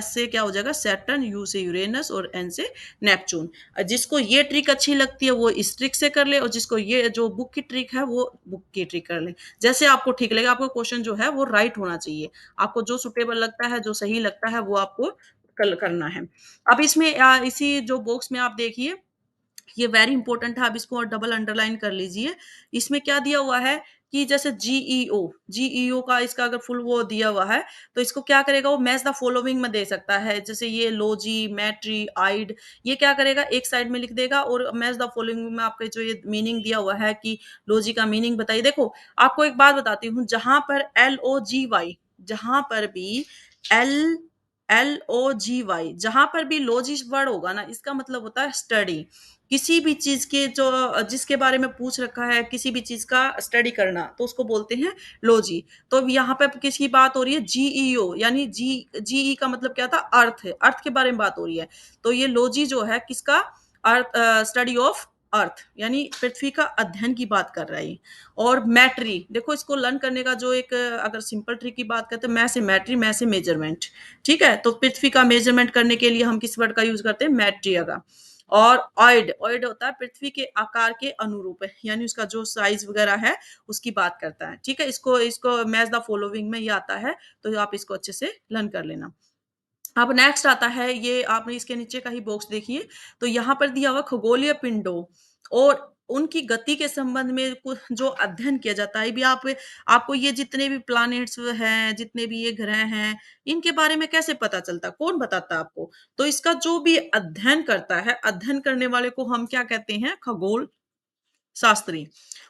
से क्या हो जाएगा, सैटर्न, यू से यूरेनस और एन से नेपच्यून। जिसको ये ट्रिक अच्छी लगती है वो इस ट्रिक से कर ले, और जिसको ये जो बुक की ट्रिक है वो बुक की ट्रिक कर ले। जैसे आपको ठीक लगेगा। आपको क्वेश्चन जो है वो राइट होना चाहिए। आपको जो सुटेबल लगता है, जो सही लगता है, वो आपको कल करना है। अब इसमें इसी जो बॉक्स में आप देखिए, ये वेरी इंपॉर्टेंट है, आप इसको डबल अंडरलाइन कर लीजिए। इसमें क्या दिया हुआ है कि जैसे जीईओ का इसका अगर फुल वो दिया हुआ है, तो इसको क्या करेगा, वो मैच द फॉलोइंग में दे सकता है। जैसे ये लोजी, मैट्री, आइड, ये क्या करेगा, एक साइड में लिख देगा, और मैच द फॉलोइंग में आपके जो ये मीनिंग दिया हुआ है कि लोजी का मीनिंग बताइए। देखो, आपको एक बात बताती हूँ, जहां पर भी एल LOGY, जहां पर भी लॉजिक वर्ड होगा ना, इसका मतलब होता है स्टडी। किसी भी चीज के जो जिसके बारे में पूछ रखा है, किसी भी चीज का स्टडी करना, तो उसको बोलते हैं लॉजी। तो अब यहाँ पे किसकी बात हो रही है? जीईओ, यानी जीई का मतलब क्या था? अर्थ है, अर्थ के बारे में बात हो रही है। तो ये लॉजी जो है किसका? अर्थ, स्टडी ऑफ अर्थ, यानी पृथ्वी का अध्ययन की बात कर रहा है। और मैट्री, देखो इसको लर्न करने का जो एक अगर सिंपल ट्रिक की बात करते हैं, मैं से मैट्री, मैं से मेजरमेंट। ठीक है? तो पृथ्वी का मेजरमेंट करने के लिए हम किस वर्ड का यूज करते हैं? मैट्रिया का। और ऑइड होता है पृथ्वी के आकार के अनुरूप है, यानी उसका जो साइज वगैरह है उसकी बात करता है। ठीक है? इसको इसको मैच द फॉलोइंग में ये आता है, तो आप इसको अच्छे से लर्न कर लेना। अब नेक्स्ट आता है, ये आपने इसके नीचे का ही बॉक्स देखिए, तो यहाँ पर दिया हुआ खगोलीय पिंडों और उनकी गति के संबंध में जो अध्ययन किया जाता है। भी आपको ये जितने भी प्लैनेट्स हैं, जितने भी ये ग्रह हैं, इनके बारे में कैसे पता चलता है? कौन बताता है आपको? तो इसका जो भी अध्ययन करता है, अध्ययन करने वाले को हम क्या कहते हैं? खगोल शास्त्री।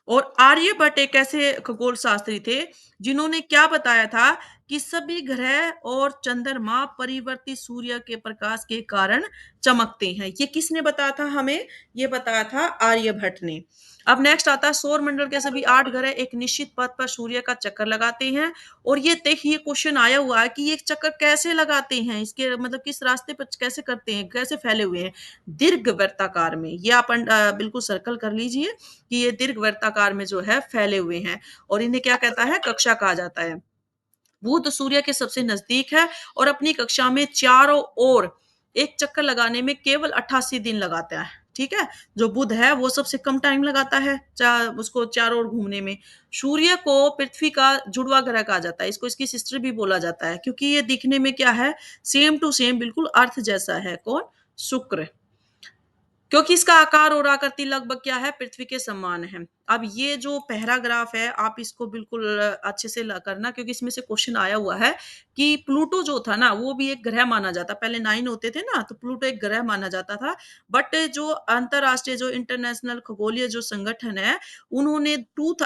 और आर्यभट्ट एक ऐसे खगोल शास्त्री थे, जिन्होंने क्या बताया था कि सभी ग्रह और चंद्रमा परिवर्ती सूर्य के प्रकाश के कारण चमकते हैं। ये किसने बताया था हमें? ये बताया था आर्यभट्ट ने। अब नेक्स्ट आता है, सौर मंडल के सभी 8 ग्रह एक निश्चित पथ पर सूर्य का चक्कर लगाते हैं। और ये देखिए, क्वेश्चन आया हुआ है कि ये चक्कर कैसे लगाते हैं, इसके मतलब किस रास्ते पर कैसे करते हैं, कैसे फैले हुए हैं? दीर्घ वृत्ताकार में। ये आप बिल्कुल सर्कल कर लीजिए कि ये दीर्घ वृत्ताकार में जो है फैले हुए हैं, और इन्हें क्या कहता है? कक्षा कहा जाता है। बुध सूर्य के सबसे नजदीक है और अपनी कक्षा में चारों ओर एक चक्कर लगाने में केवल 88 दिन लगाता है। ठीक है? जो बुध है वो सबसे कम टाइम लगाता है उसको चारों ओर घूमने में। सूर्य को पृथ्वी का जुड़वा ग्रह कहा जाता है, इसको इसकी सिस्टर भी बोला जाता है, क्योंकि ये दिखने में क्या है? सेम टू सेम बिल्कुल अर्थ जैसा है। कौन? शुक्र। क्योंकि इसका आकार और आकृति लगभग क्या है, पृथ्वी के समान है। अब ये जो पहला ग्राफ है, आप इसको बिल्कुल अच्छे से ल करना, क्योंकि इसमें से क्वेश्चन आया हुआ है कि प्लूटो जो था ना, वो भी एक ग्रह माना जाता, पहले 9 होते थे ना, तो प्लूटो एक ग्रह माना जाता था। बट जो अंतर्राष्ट्रीय जो इंटरनेशनल खगोलीय जो संगठन है, उन्होंने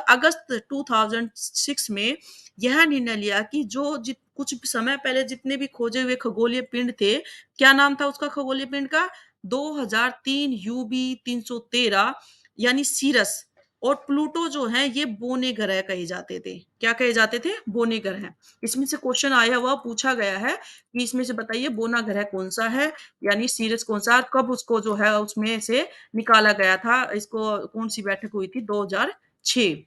अगस्त 2006 में यह निर्णय लिया कि जो कुछ समय पहले जितने भी खोजे हुए खगोलीय पिंड थे, क्या नाम था उसका खगोलीय पिंड का? 2003 यूबी 313 यानी सीरस, और प्लूटो जो है ये बोने ग्रह कहे जाते थे। क्या कहे जाते थे? बोने ग्रह। इसमें से क्वेश्चन आया हुआ पूछा गया है कि इसमें से बताइए बोना ग्रह कौन सा है, यानी सीरस कौन सा, और कब उसको जो है उसमें से निकाला गया था, इसको कौन सी बैठक हुई थी? 2006।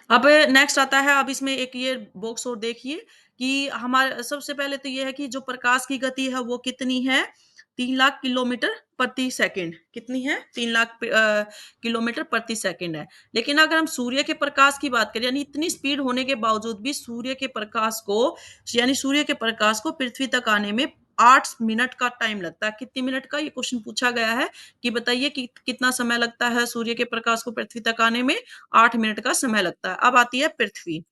अब नेक्स्ट आता है, अब इसमें एक ये बॉक्स और देखिए कि हमारे सबसे पहले तो ये है कि जो प्रकाश की गति है वो कितनी है? 3 लाख किलोमीटर प्रति सेकंड। कितनी है? 3 लाख किलोमीटर प्रति सेकंड है। लेकिन अगर हम सूर्य के प्रकाश की बात करें, यानी इतनी स्पीड होने के बावजूद भी सूर्य के प्रकाश को पृथ्वी तक आने में 8 मिनट का टाइम लगता है। कितने मिनट का? ये क्वेश्चन पूछा गया है कि बताइए कि कितना समय लगता है सूर्य के प्रकाश को पृथ्वी तक आने में? 8 मिनट का समय लगता है। अब आती है पृथ्वी।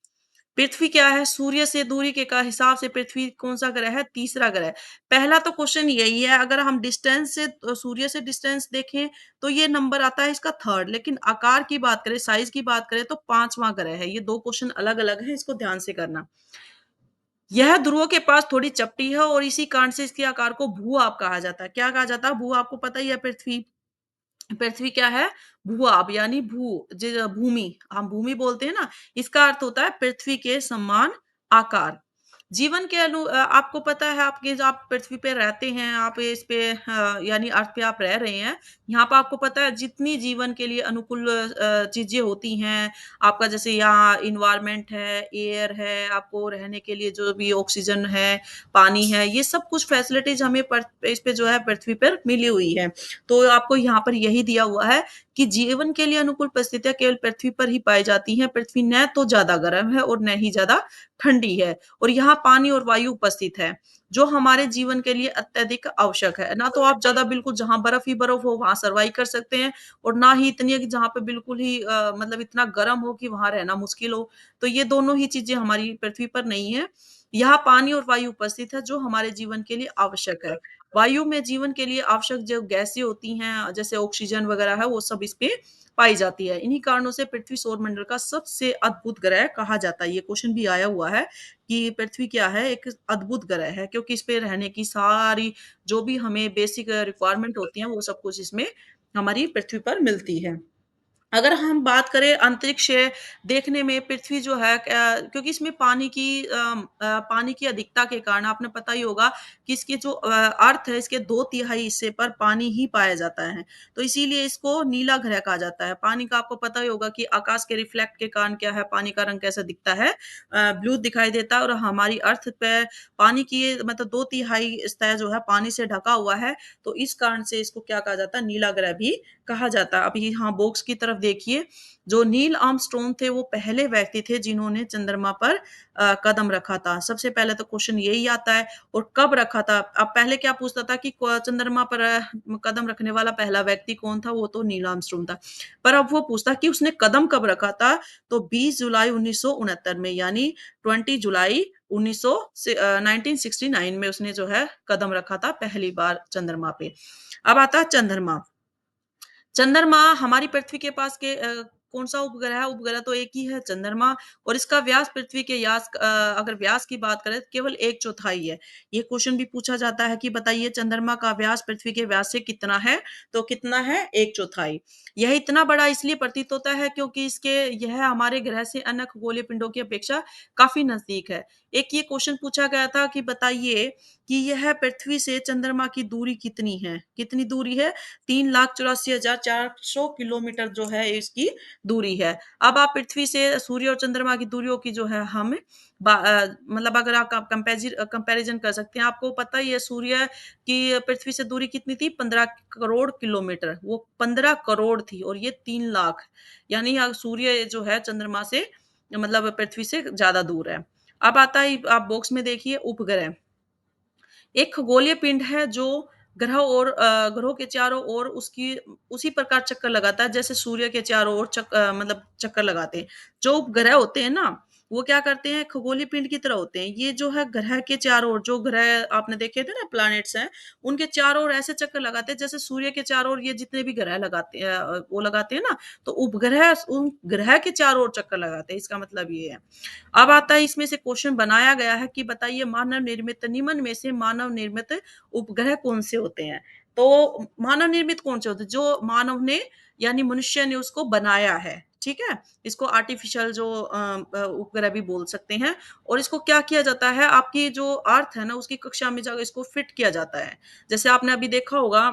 पृथ्वी क्या है? सूर्य से दूरी के का हिसाब से पृथ्वी कौन-सा ग्रह है? तीसरा ग्रह। पहला तो क्वेश्चन यही है, अगर हम डिस्टेंस से सूर्य से डिस्टेंस देखें, तो ये नंबर आता है इसका 3rd, लेकिन आकार की बात करें, साइज़ की बात करें तो 5वां ग्रह है। ये 2 क्वेश्चन अलग-अलग हैं, इसको ध्यान से करना। यह ध्रुवों के पास थोड़ी चपटी है और इसी कारण से इसके आकार को भू-आप कहा जाता है। क्या कहा जाता है? भू-आप को पता ही है, पृथ्वी पृथ्वी क्या है? भू-आब यानी भूमि, हम भूमि बोलते हैं ना, इसका अर्थ होता है पृथ्वी के समान आकार। जीवन के आपको पता है, आपके जो आप पृथ्वी पे रहते हैं, आप इस पे यानी अर्थ पे आप रह रहे हैं, यहाँ पे आपको पता है जितनी जीवन के लिए अनुकूल चीज़ें होती हैं, आपका जैसे यहाँ एनवायरनमेंट है, एयर है, आपको रहने के लिए जो भी ऑक्सीजन है, पानी है, ये सब कुछ फैसिलिटीज़ हमें इस पे जो है पृथ्वी पर मिली हुई है। तो आपको यहाँ पर यही दिया हुआ है कि जीवन के लिए अनुकूल परिस्थितियाँ केवल पृथ्वी पर ही पाई जाती हैं। पृथ्वी न तो ज़्यादा गर्म है और न ही ज़्यादा ठंडी है, और यहाँ पानी और वायु उपस्थित है, जो हमारे जीवन के लिए अत्यधिक आवश्यक है। ना तो आप ज़्यादा बिल्कुल जहाँ बर्फ ही बर्फ हो वहाँ सर्वाइव कर सकते हैं, और ना ही इतनी है कि जहाँ पे बिल्कुल ही मतलब इतना गर्म हो कि वहाँ रहना मुश्किल हो। तो ये दोनों ही चीज़ें हमारी पृथ्वी पर नहीं है। यहाँ पानी और वायु उपस्थित है, जो हमारे जीवन के लिए आवश्यक है। वायु में जीवन के लिए आवश्यक जो गैसें होती हैं, जैसे ऑक्सीजन वगैरह है, वो सब इस पे पाई जाती है। इन्हीं कारणों से पृथ्वी सौरमंडल का सबसे अद्भुत ग्रह कहा जाता है। ये क्वेश्चन भी आया हुआ है कि पृथ्वी क्या है? एक अद्भुत ग्रह है, क्योंकि इस पे रहने की सारी जो भी हमें बेसिक रिक्वायरमेंट होती हैं, वो सब कुछ इसमें हमारी पृथ्वी पर मिलती है। अगर हम बात करें अंतरिक्ष देखने में, पृथ्वी जो है क्योंकि इसमें पानी की अधिकता के कारण आपने पता ही होगा कि इसके जो अर्थ है, इसके 2/3 हिस्से पर पानी ही पाया जाता है। तो इसीलिए इसको नीला ग्रह कहा जाता है। पानी का आपको पता ही होगा कि आकाश के रिफ्लेक्ट के कारण क्या है, पानी का रंग कैसा दिखता है? ब्लू दिखाई देता है, और हमारी अर्थ पे पानी की मतलब 2/3 सतह जो है पानी से ढका हुआ है, तो इस कारण से इसको क्या कहा जाता है? नीला ग्रह भी कहा जाता है। अब यहाँ बॉक्स की तरफ देखिए, जो नील आर्मस्ट्रांग थे वो पहले व्यक्ति थे जिन्होंने चंद्रमा पर कदम रखा था। सबसे पहले तो क्वेश्चन यही आता है, और कब रखा था? अब पहले क्या पूछता था कि चंद्रमा पर कदम रखने वाला पहला व्यक्ति कौन था? वो तो नील आर्मस्ट्रांग था। पर अब वो पूछता कि उसने कदम कब रखा था? तो 20 जुलाई 1969 में, यानी 20 जुलाई 1969 में उसने जो है कदम रखा था पहली बार चंद्रमा पे। अब आता है चंद्रमा। चंद्रमा हमारी पृथ्वी के पास कौन-सा उपग्रह है? उपग्रह तो एक ही है, चंद्रमा, और इसका व्यास पृथ्वी के अगर व्यास की बात करें तो केवल 1/4 है। ये क्वेश्चन भी पूछा जाता है कि बताइए चंद्रमा का व्यास पृथ्वी के व्यास से कितना है? तो कितना है? 1/4। यह इतना बड़ा इसलिए प्रतीत होता है क्योंकि यह हमारे ग्रह से अन्य खगोलीय पिंडों की अपेक्षा काफ़ी नज़दीक है। एक ये क्वेश्चन पूछा गया था कि बताइए कि यह पृथ्वी से चंद्रमा की दूरी कितनी है? कितनी दूरी है? 3,84,400 किलोमीटर जो है इसकी दूरी है। अब आप पृथ्वी से सूर्य और चंद्रमा की दूरियों की जो है हम मतलब अगर आप कंपैरिज़न कर सकते हैं। आपको पता ही है सूर्य की पृथ्वी से दूरी कितनी थी? 15 करोड़ किलोमीटर। वो 15 करोड़ थी, और ये 3 लाख, यानी सूर्य जो है चंद्रमा से मतलब पृथ्वी से ज़्यादा दूर है। अब आता है, आप बॉक्स में देखिए उपग्रह। एक खगोलीय पिंड है जो ग्रहों के चारों ओर उसकी उसी प्रकार चक्कर लगाता है जैसे सूर्य के चारों ओर मतलब चक्कर लगाते हैं। जो उपग्रह होते हैं ना, वो क्या करते हैं खगोलीय पिंड की तरह होते हैं। ये जो है ग्रह के चारों ओर जो ग्रह आपने देखे थे ना प्लैनेट्स हैं, उनके चारों ओर ऐसे चक्कर लगाते हैं जैसे सूर्य के चारों ओर ये जितने भी ग्रह लगाते हैं वो लगाते हैं ना, तो उपग्रह उन ग्रह के चारों ओर चक्कर लगाते हैं, इसका मतलब ये है। अब आता है इसमें से क्वेश्चन बनाया गया है कि बताइए मानव निर्मित निम्न में से मानव निर्मित उपग्रह कौन से होते हैं? तो मानव निर्मित कौन से होते हैं? जो मानव ने यानी मनुष्य ने उसको बनाया है, ठीक है? इसको आर्टिफिशियल जो उपग्रह भी बोल सकते हैं और इसको क्या किया जाता है आपकी जो अर्थ है ना उसकी कक्षा में जाकर इसको फिट किया जाता है। जैसे आपने अभी देखा होगा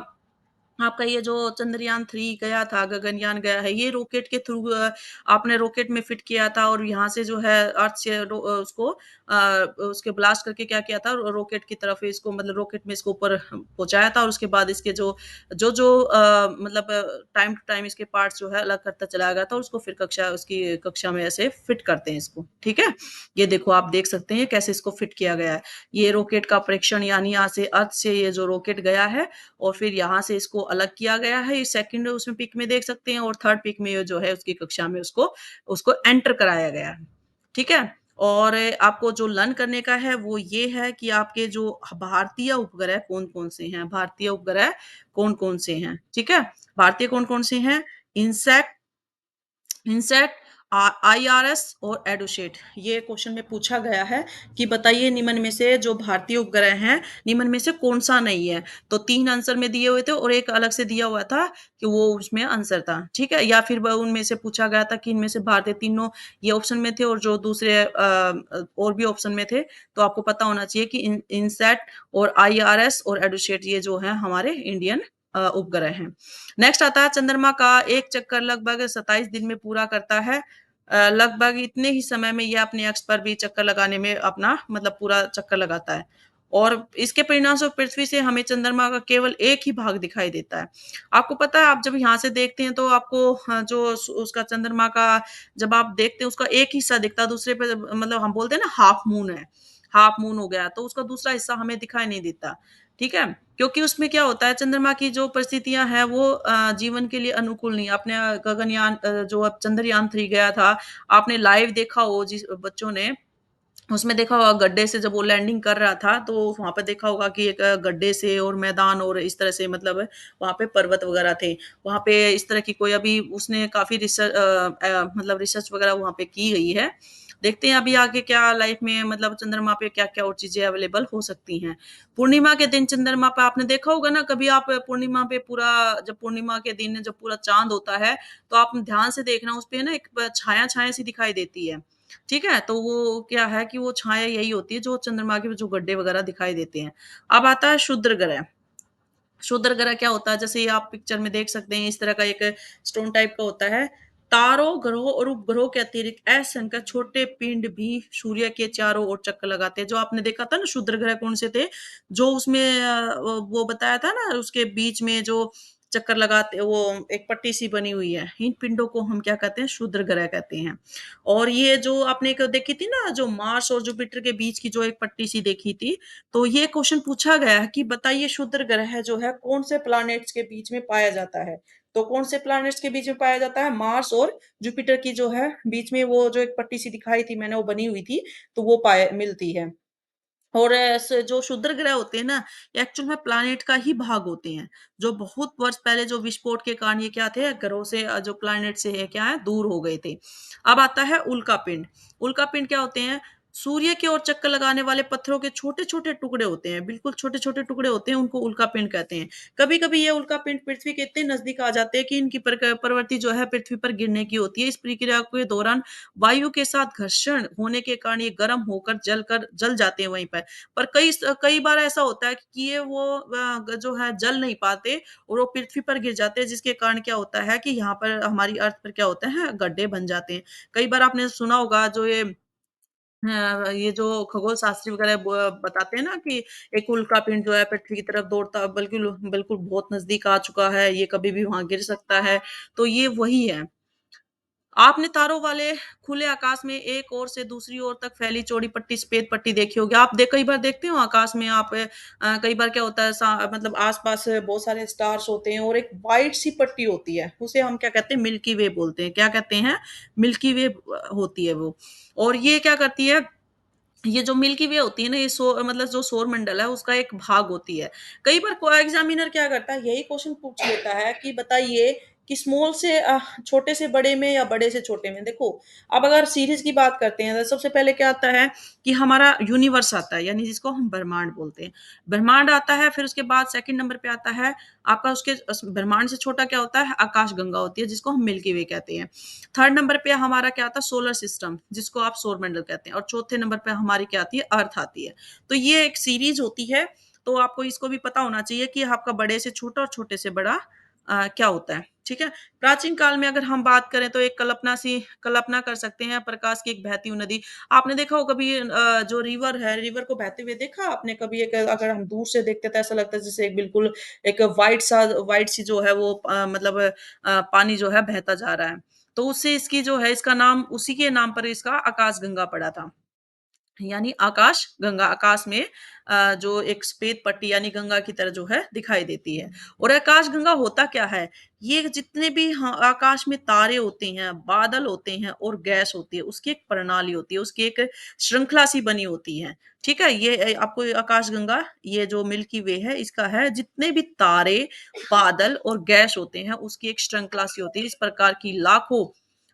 आपका ये जो चंद्रयान 3 गया था, गगनयान गया है, ये रॉकेट के थ्रू आपने रॉकेट में फिट किया था और यहाँ से जो है अर्थ से उसको उसके ब्लास्ट करके क्या किया था रॉकेट की तरफ इसको मतलब रॉकेट में इसको ऊपर पहुँचाया था और उसके बाद इसके जो मतलब टाइम टू टाइम इसके पार्ट्स जो है अलग करता चला गया था और उसको फिर उसकी कक्षा में ऐसे फिट करते हैं इसको, ठीक है? ये देखो आप देख सकते हैं कैसे इसको फिट किया गया है। ये रॉकेट का परीक्षण यानी यहाँ से अर्थ से ये जो रॉकेट गया है और फिर यहाँ से इसको अलग किया गया है। ये सेकंड उसमें पिक में देख सकते हैं और थर्ड पिक में ये जो है उसकी कक्षा में उसको उसको एंटर कराया गया है। ठीक है? और आपको जो लर्न करने का है वो ये है कि आपके जो भारतीय उपग्रह कौन-कौन से हैं? भारतीय उपग्रह कौन-कौन से हैं? ठीक है? भारतीय कौन-कौन से हैं? इनसैट इनसेट आईआरएस और एडुसेट ये क्वेश्चन में पूछा गया है कि बताइए निम्न में से जो भारतीय उपग्रह हैं निम्न में से कौन सा नहीं है तो 3 आंसर में दिए हुए थे और एक अलग से दिया हुआ था कि वो उसमें आंसर था ठीक है या फिर उनमें से पूछा गया था कि इनमें से भारतीय तीनों ये ऑप्शन में थे और जो दूसरे और भी ऑप्शन में थे तो आपको पता होना चाहिए कि इनसेट और आईआरएस और एडुसेट ये जो है हमारे इंडियन उपग्रह हैं नेक्स्ट आता है चंद्रमा का एक चक्कर लगभग 27 दिन में पूरा करता है लगभग इतने ही समय में यह अपने अक्ष पर भी चक्कर लगाने में अपना मतलब पूरा चक्कर लगाता है और इसके परिणाम स्वरूप पृथ्वी से हमें चंद्रमा का केवल एक ही भाग दिखाई देता है आपको पता है आप जब यहाँ से देखते हैं तो आपको जो उसका चंद्रमा का जब आप देखते हैं उसका एक हिस्सा दिखता है दूसरे पे मतलब हम बोलते हैं ना हाफ मून है हाफ मून हो गया तो उसका दूसरा हिस्सा हमें दिखाई नहीं देता ठीक है क्योंकि उसमें क्या होता है चंद्रमा की जो परिस्थितियां हैं वो जीवन के लिए अनुकूल नहीं आपने गगनयान जो अब चंद्रयान 3 गया था आपने लाइव देखा हो जिस बच्चों ने उसमें देखा होगा गड्ढे से जब वो लैंडिंग कर रहा था तो वहां पर देखा होगा कि एक गड्ढे से और मैदान और इस तरह से मतलब वहां पे पर्वत वगैरह थे वहां पे इस तरह की कोई अभी उसने काफी रिसर्च मतलब रिसर्च वगैरह वहां पे की गई है देखते हैं अभी आगे क्या लाइफ में मतलब चंद्रमा पे क्या क्या और चीजें अवेलेबल हो सकती हैं पूर्णिमा के दिन चंद्रमा पे आपने देखा होगा ना कभी आप पूर्णिमा पे पूरा जब पूर्णिमा के दिन जब पूरा चांद होता है तो आप ध्यान से देखना उस पे ना एक छाया छाया सी दिखाई देती है ठीक है तो वो क्या है कि वो छाया यही होती है जो चंद्रमा के जो गड्ढे वगैरह दिखाई देते हैं अब आता है क्षुद्र ग्रह क्षुद्र ग्रह क्या होता है जैसे ये आप पिक्चर में देख सकते हैं इस तरह का एक स्टोन टाइप का होता है तारों ग्रहों और उपग्रहों के अतिरिक्त असंख्य छोटे पिंड भी सूर्य के चारों ओर चक्कर लगाते हैं जो आपने देखा था ना क्षुद्र ग्रह कौन से थे जो उसमें वो बताया था ना उसके बीच में जो चक्कर लगाते वो एक पट्टी सी बनी हुई है इन पिंडों को हम क्या कहते हैं क्षुद्र ग्रह कहते हैं और ये जो आपने एक देखी थी ना जो मार्स और जुपिटर के बीच की जो एक पट्टी सी देखी थी तो ये क्वेश्चन पूछा गया है कि बताइए क्षुद्र ग्रह जो है कौन से प्लैनेट्स के बीच में पाया जाता है तो कौन से प्लैनेट्स के बीच में पाया जाता है मार्स और जुपिटर की जो है बीच में वो जो एक पट्टी सी दिखाई थी मैंने वो बनी हुई थी तो वो पाए मिलती है और ऐसे जो क्षुद्र ग्रह होते हैं ना एक्चुअल में प्लैनेट का ही भाग होते हैं जो बहुत वर्ष पहले जो विस्फोट के कारण ये क्या थे ग्रहों से जो प्लैनेट से है क्या है दूर हो गए थे अब आता है उल्का पिंड उल्का पिंड क्या होते हैं सूर्य की ओर चक्कर लगाने वाले पत्थरों के छोटे छोटे टुकड़े होते हैं बिल्कुल छोटे छोटे टुकड़े होते हैं उनको उल्का पिंड कहते हैं कभी कभी ये उल्का पिंड पृथ्वी के इतने नजदीक आ जाते हैं कि इनकी प्रवृत्ति जो है पृथ्वी पर गिरने की होती है इस प्रक्रिया के दौरान वायु के साथ घर्षण होने के कारण ये गर्म होकर जल जाते हैं वहीं पर कई बार ऐसा होता है कि ये वो जो है जल नहीं पाते और वो पृथ्वी पर गिर जाते हैं जिसके कारण क्या होता है कि यहाँ पर हमारी अर्थ पर क्या होता है गड्ढे बन जाते हैं कई बार आपने सुना होगा जो ये जो खगोल शास्त्री वगैरह बताते हैं ना कि एक उल्का पिंड जो है पृथ्वी की तरफ दौड़ता बिल्कुल बिल्कुल बहुत नजदीक आ चुका है ये कभी भी वहां गिर सकता है तो ये वही है आपने तारों वाले खुले आकाश में एक ओर से दूसरी ओर तक फैली चौड़ी पट्टी, सफ़ेद पट्टी देखी होगी। आप कई बार देखते हो आकाश में आप कई बार क्या होता है मतलब आस-पास बहुत सारे स्टार्स होते हैं और एक व्हाइट सी पट्टी होती है, उसे हम क्या कहते हैं मिल्की वे बोलते हैं। क्या कहते हैं? मिल्की वे होती है वो। और ये क्या करती है, ये जो मिल्की वे होती है ना, ये मतलब जो सौर मंडल है उसका एक भाग होती है। कई बार को एग्ज़ामिनर क्या करता है, यही क्वेश्चन पूछ लेता है कि बताइए कि स्मॉल से छोटे से बड़े में या बड़े से छोटे में। देखो, अब अगर सीरीज़ की बात करते हैं तो सबसे पहले क्या आता है कि हमारा यूनिवर्स आता है, यानी जिसको हम ब्रह्मांड बोलते हैं। ब्रह्मांड आता है, फिर उसके बाद सेकंड नंबर पे आता है आपका उसके ब्रह्मांड से छोटा क्या होता है, आकाशगंगा होती है जिसको हम मिल्की वे कहते हैं। थर्ड नंबर पे हमारा क्या आता है, सोलर सिस्टम जिसको आप सौर मंडल कहते हैं, और चौथे नंबर पे हमारी क्या आती है, अर्थ आती है। तो ये एक सीरीज होती है, तो आपको इसको भी पता होना चाहिए कि आपका बड़े से छोटा और छोटे से बड़ा क्या होता है, ठीक है। प्राचीन काल में अगर हम बात करें तो एक कल्पना कर सकते हैं प्रकाश की एक बहती हुई नदी। आपने देखा हो कभी जो रिवर है, रिवर को बहते हुए देखा आपने कभी? एक अगर हम दूर से देखते तो ऐसा लगता है जैसे एक बिल्कुल एक व्हाइट सी जो है वो मतलब पानी जो है बहता जा रहा है। तो उससे इसकी जो है इसका नाम उसी के नाम पर इसका आकाशगंगा पड़ा था। यानी आकाश गंगा, आकाश में जो एक सफ़ेद पट्टी यानी गंगा की तरह जो है दिखाई देती है। और आकाश गंगा होता क्या है? ये जितने भी आकाश में तारे होते हैं, बादल होते हैं और गैस होती है, उसकी एक प्रणाली होती है, उसकी एक श्रृंखला सी बनी होती है। ठीक है? ये आपको आकाश गंगा, ये जो मिल्की वे है इसका है, जितने भी तारे, बादल और गैस होते हैं उसकी एक श्रृंखला सी होती है। इस प्रकार की लाखों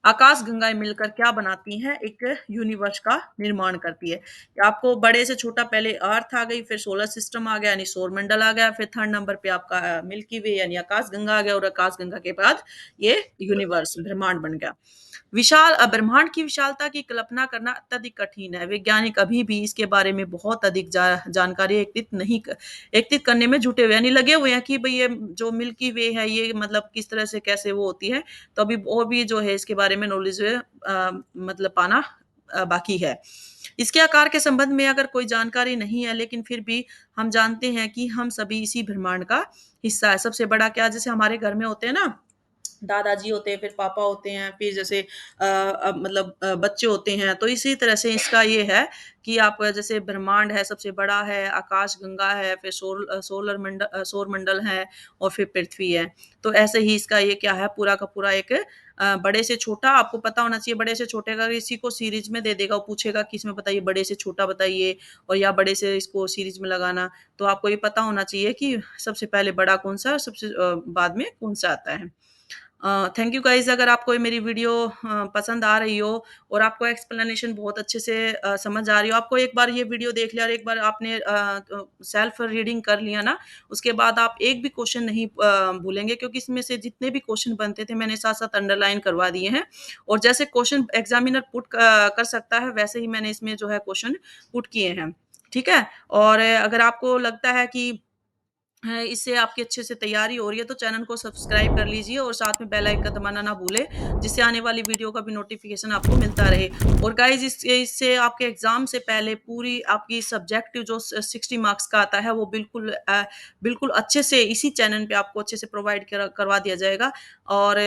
आकाश गंगाएँ मिलकर क्या बनाती हैं? एक यूनिवर्स का निर्माण करती है। आपको बड़े से छोटा पहले अर्थ आ गई, फिर सोलर सिस्टम आ गया यानी सौरमंडल आ गया, फिर थर्ड नंबर पे आपका मिल्की वे यानी आकाशगंगा आ गया, और आकाशगंगा के बाद ये यूनिवर्स ब्रह्मांड बन गया। ब्रह्मांड की विशालता की कल्पना करना अत्यधिक कठिन है। वैज्ञानिक अभी भी इसके बारे में बहुत अधिक जानकारी एकत्रित करने में जुटे हुए हैं, यानी लगे हुए हैं कि भई ये जो मिल्की वे है ये मतलब किस तरह से कैसे वो होती है। तो अभी और भी जो है इसके बारे में नॉलेज जो है मतलब पाना बाकी है। इसके आकार के संबंध में अगर कोई जानकारी नहीं है, लेकिन फिर भी हम जानते हैं कि हम सभी इसी ब्रह्मांड का हिस्सा है। सबसे बड़ा क्या, जैसे हमारे घर में होते हैं ना, दादाजी होते हैं, फिर पापा होते हैं, फिर जैसे मतलब बच्चे होते हैं, तो इसी तरह से इसका ये है कि आप जैसे ब्रह्मांड है, सबसे बड़ा है, आकाशगंगा है, फिर सौरमंडल है और फिर पृथ्वी है। तो ऐसे ही इसका ये क्या है, पूरा का पूरा एक बड़े से छोटा आपको पता होना चाहिए। बड़े से छोटे अगर इसी को सीरीज़ में दे देगा, वो पूछेगा कि इसमें बताइए बड़े से छोटा बताइए और या बड़े से इसको सीरीज़ में लगाना, तो आपको ये पता होना चाहिए कि सबसे पहले बड़ा कौन-सा है और सबसे बाद में कौन-सा आता है। थैंक यू गाइज़, अगर आपको ये मेरी वीडियो पसंद आ रही हो और आपको एक्सप्लेनेशन बहुत अच्छे से समझ आ रही हो, आपको एक बार ये वीडियो देख लिया और एक बार आपने सेल्फ रीडिंग कर लिया ना, उसके बाद आप एक भी क्वेश्चन नहीं भूलेंगे, क्योंकि इसमें से जितने भी क्वेश्चन बनते थे मैंने साथ-साथ अंडरलाइन करवा दिए हैं, और जैसे क्वेश्चन एग्ज़ामिनर पुट कर सकता है वैसे ही मैंने इसमें जो है क्वेश्चन पुट किए हैं। ठीक है? और अगर आपको लगता है कि इससे आपकी अच्छे से तैयारी हो रही है, तो चैनल को सब्सक्राइब कर लीजिए और साथ में बेल आइकन दबाना ना भूलें, जिससे आने वाली वीडियो का भी नोटिफ़िकेशन आपको मिलता रहे। और गाइज़ इससे आपके एग्ज़ाम से पहले पूरी आपकी सब्जेक्टिव जो 60 मार्क्स का आता है वो बिल्कुल अच्छे से इसी चैनल पे आपको अच्छे से प्रोवाइड करवा दिया जाएगा। और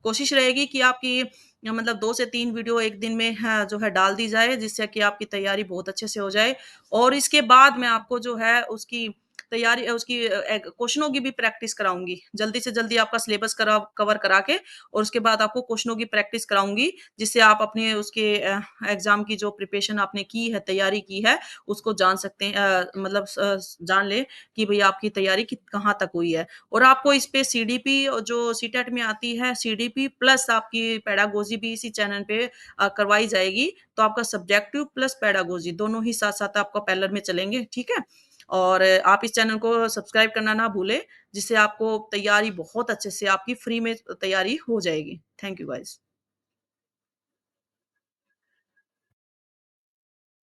कोशिश रहेगी कि आपकी मतलब 2 से 3 वीडियो 1 दिन में जो है डाल दी जाए, जिससे कि आपकी तैयारी बहुत अच्छे से हो जाए। और इसके बाद मैं आपको जो है उसकी तैयारी उसकी क्वेश्चनों की भी प्रैक्टिस कराऊँगी। जल्दी से जल्दी आपका सिलेबस कवर करा के और उसके बाद आपको क्वेश्चनों की प्रैक्टिस कराऊँगी, जिससे आप अपने उसके एग्ज़ाम की जो प्रिपरेशन आपने की है, तैयारी की है, उसको जान सकते हैं, मतलब जान लें कि भई आपकी तैयारी कहाँ तक हुई है। और आपको इस पे सीडीपी जो सीटेट में आती है, सीडीपी प्लस आपकी पेडागोजी भी इसी चैनल पे करवाई जाएगी। तो आपका सब्जेक्टिव प्लस पेडागोजी दोनों ही साथ-साथ आपका पैरेलल में चलेंगे, ठीक है? और आप इस चैनल को सब्सक्राइब करना ना भूलें, जिससे आपको तैयारी बहुत अच्छे से आपकी फ्री में तैयारी हो जाएगी। Thank you guys.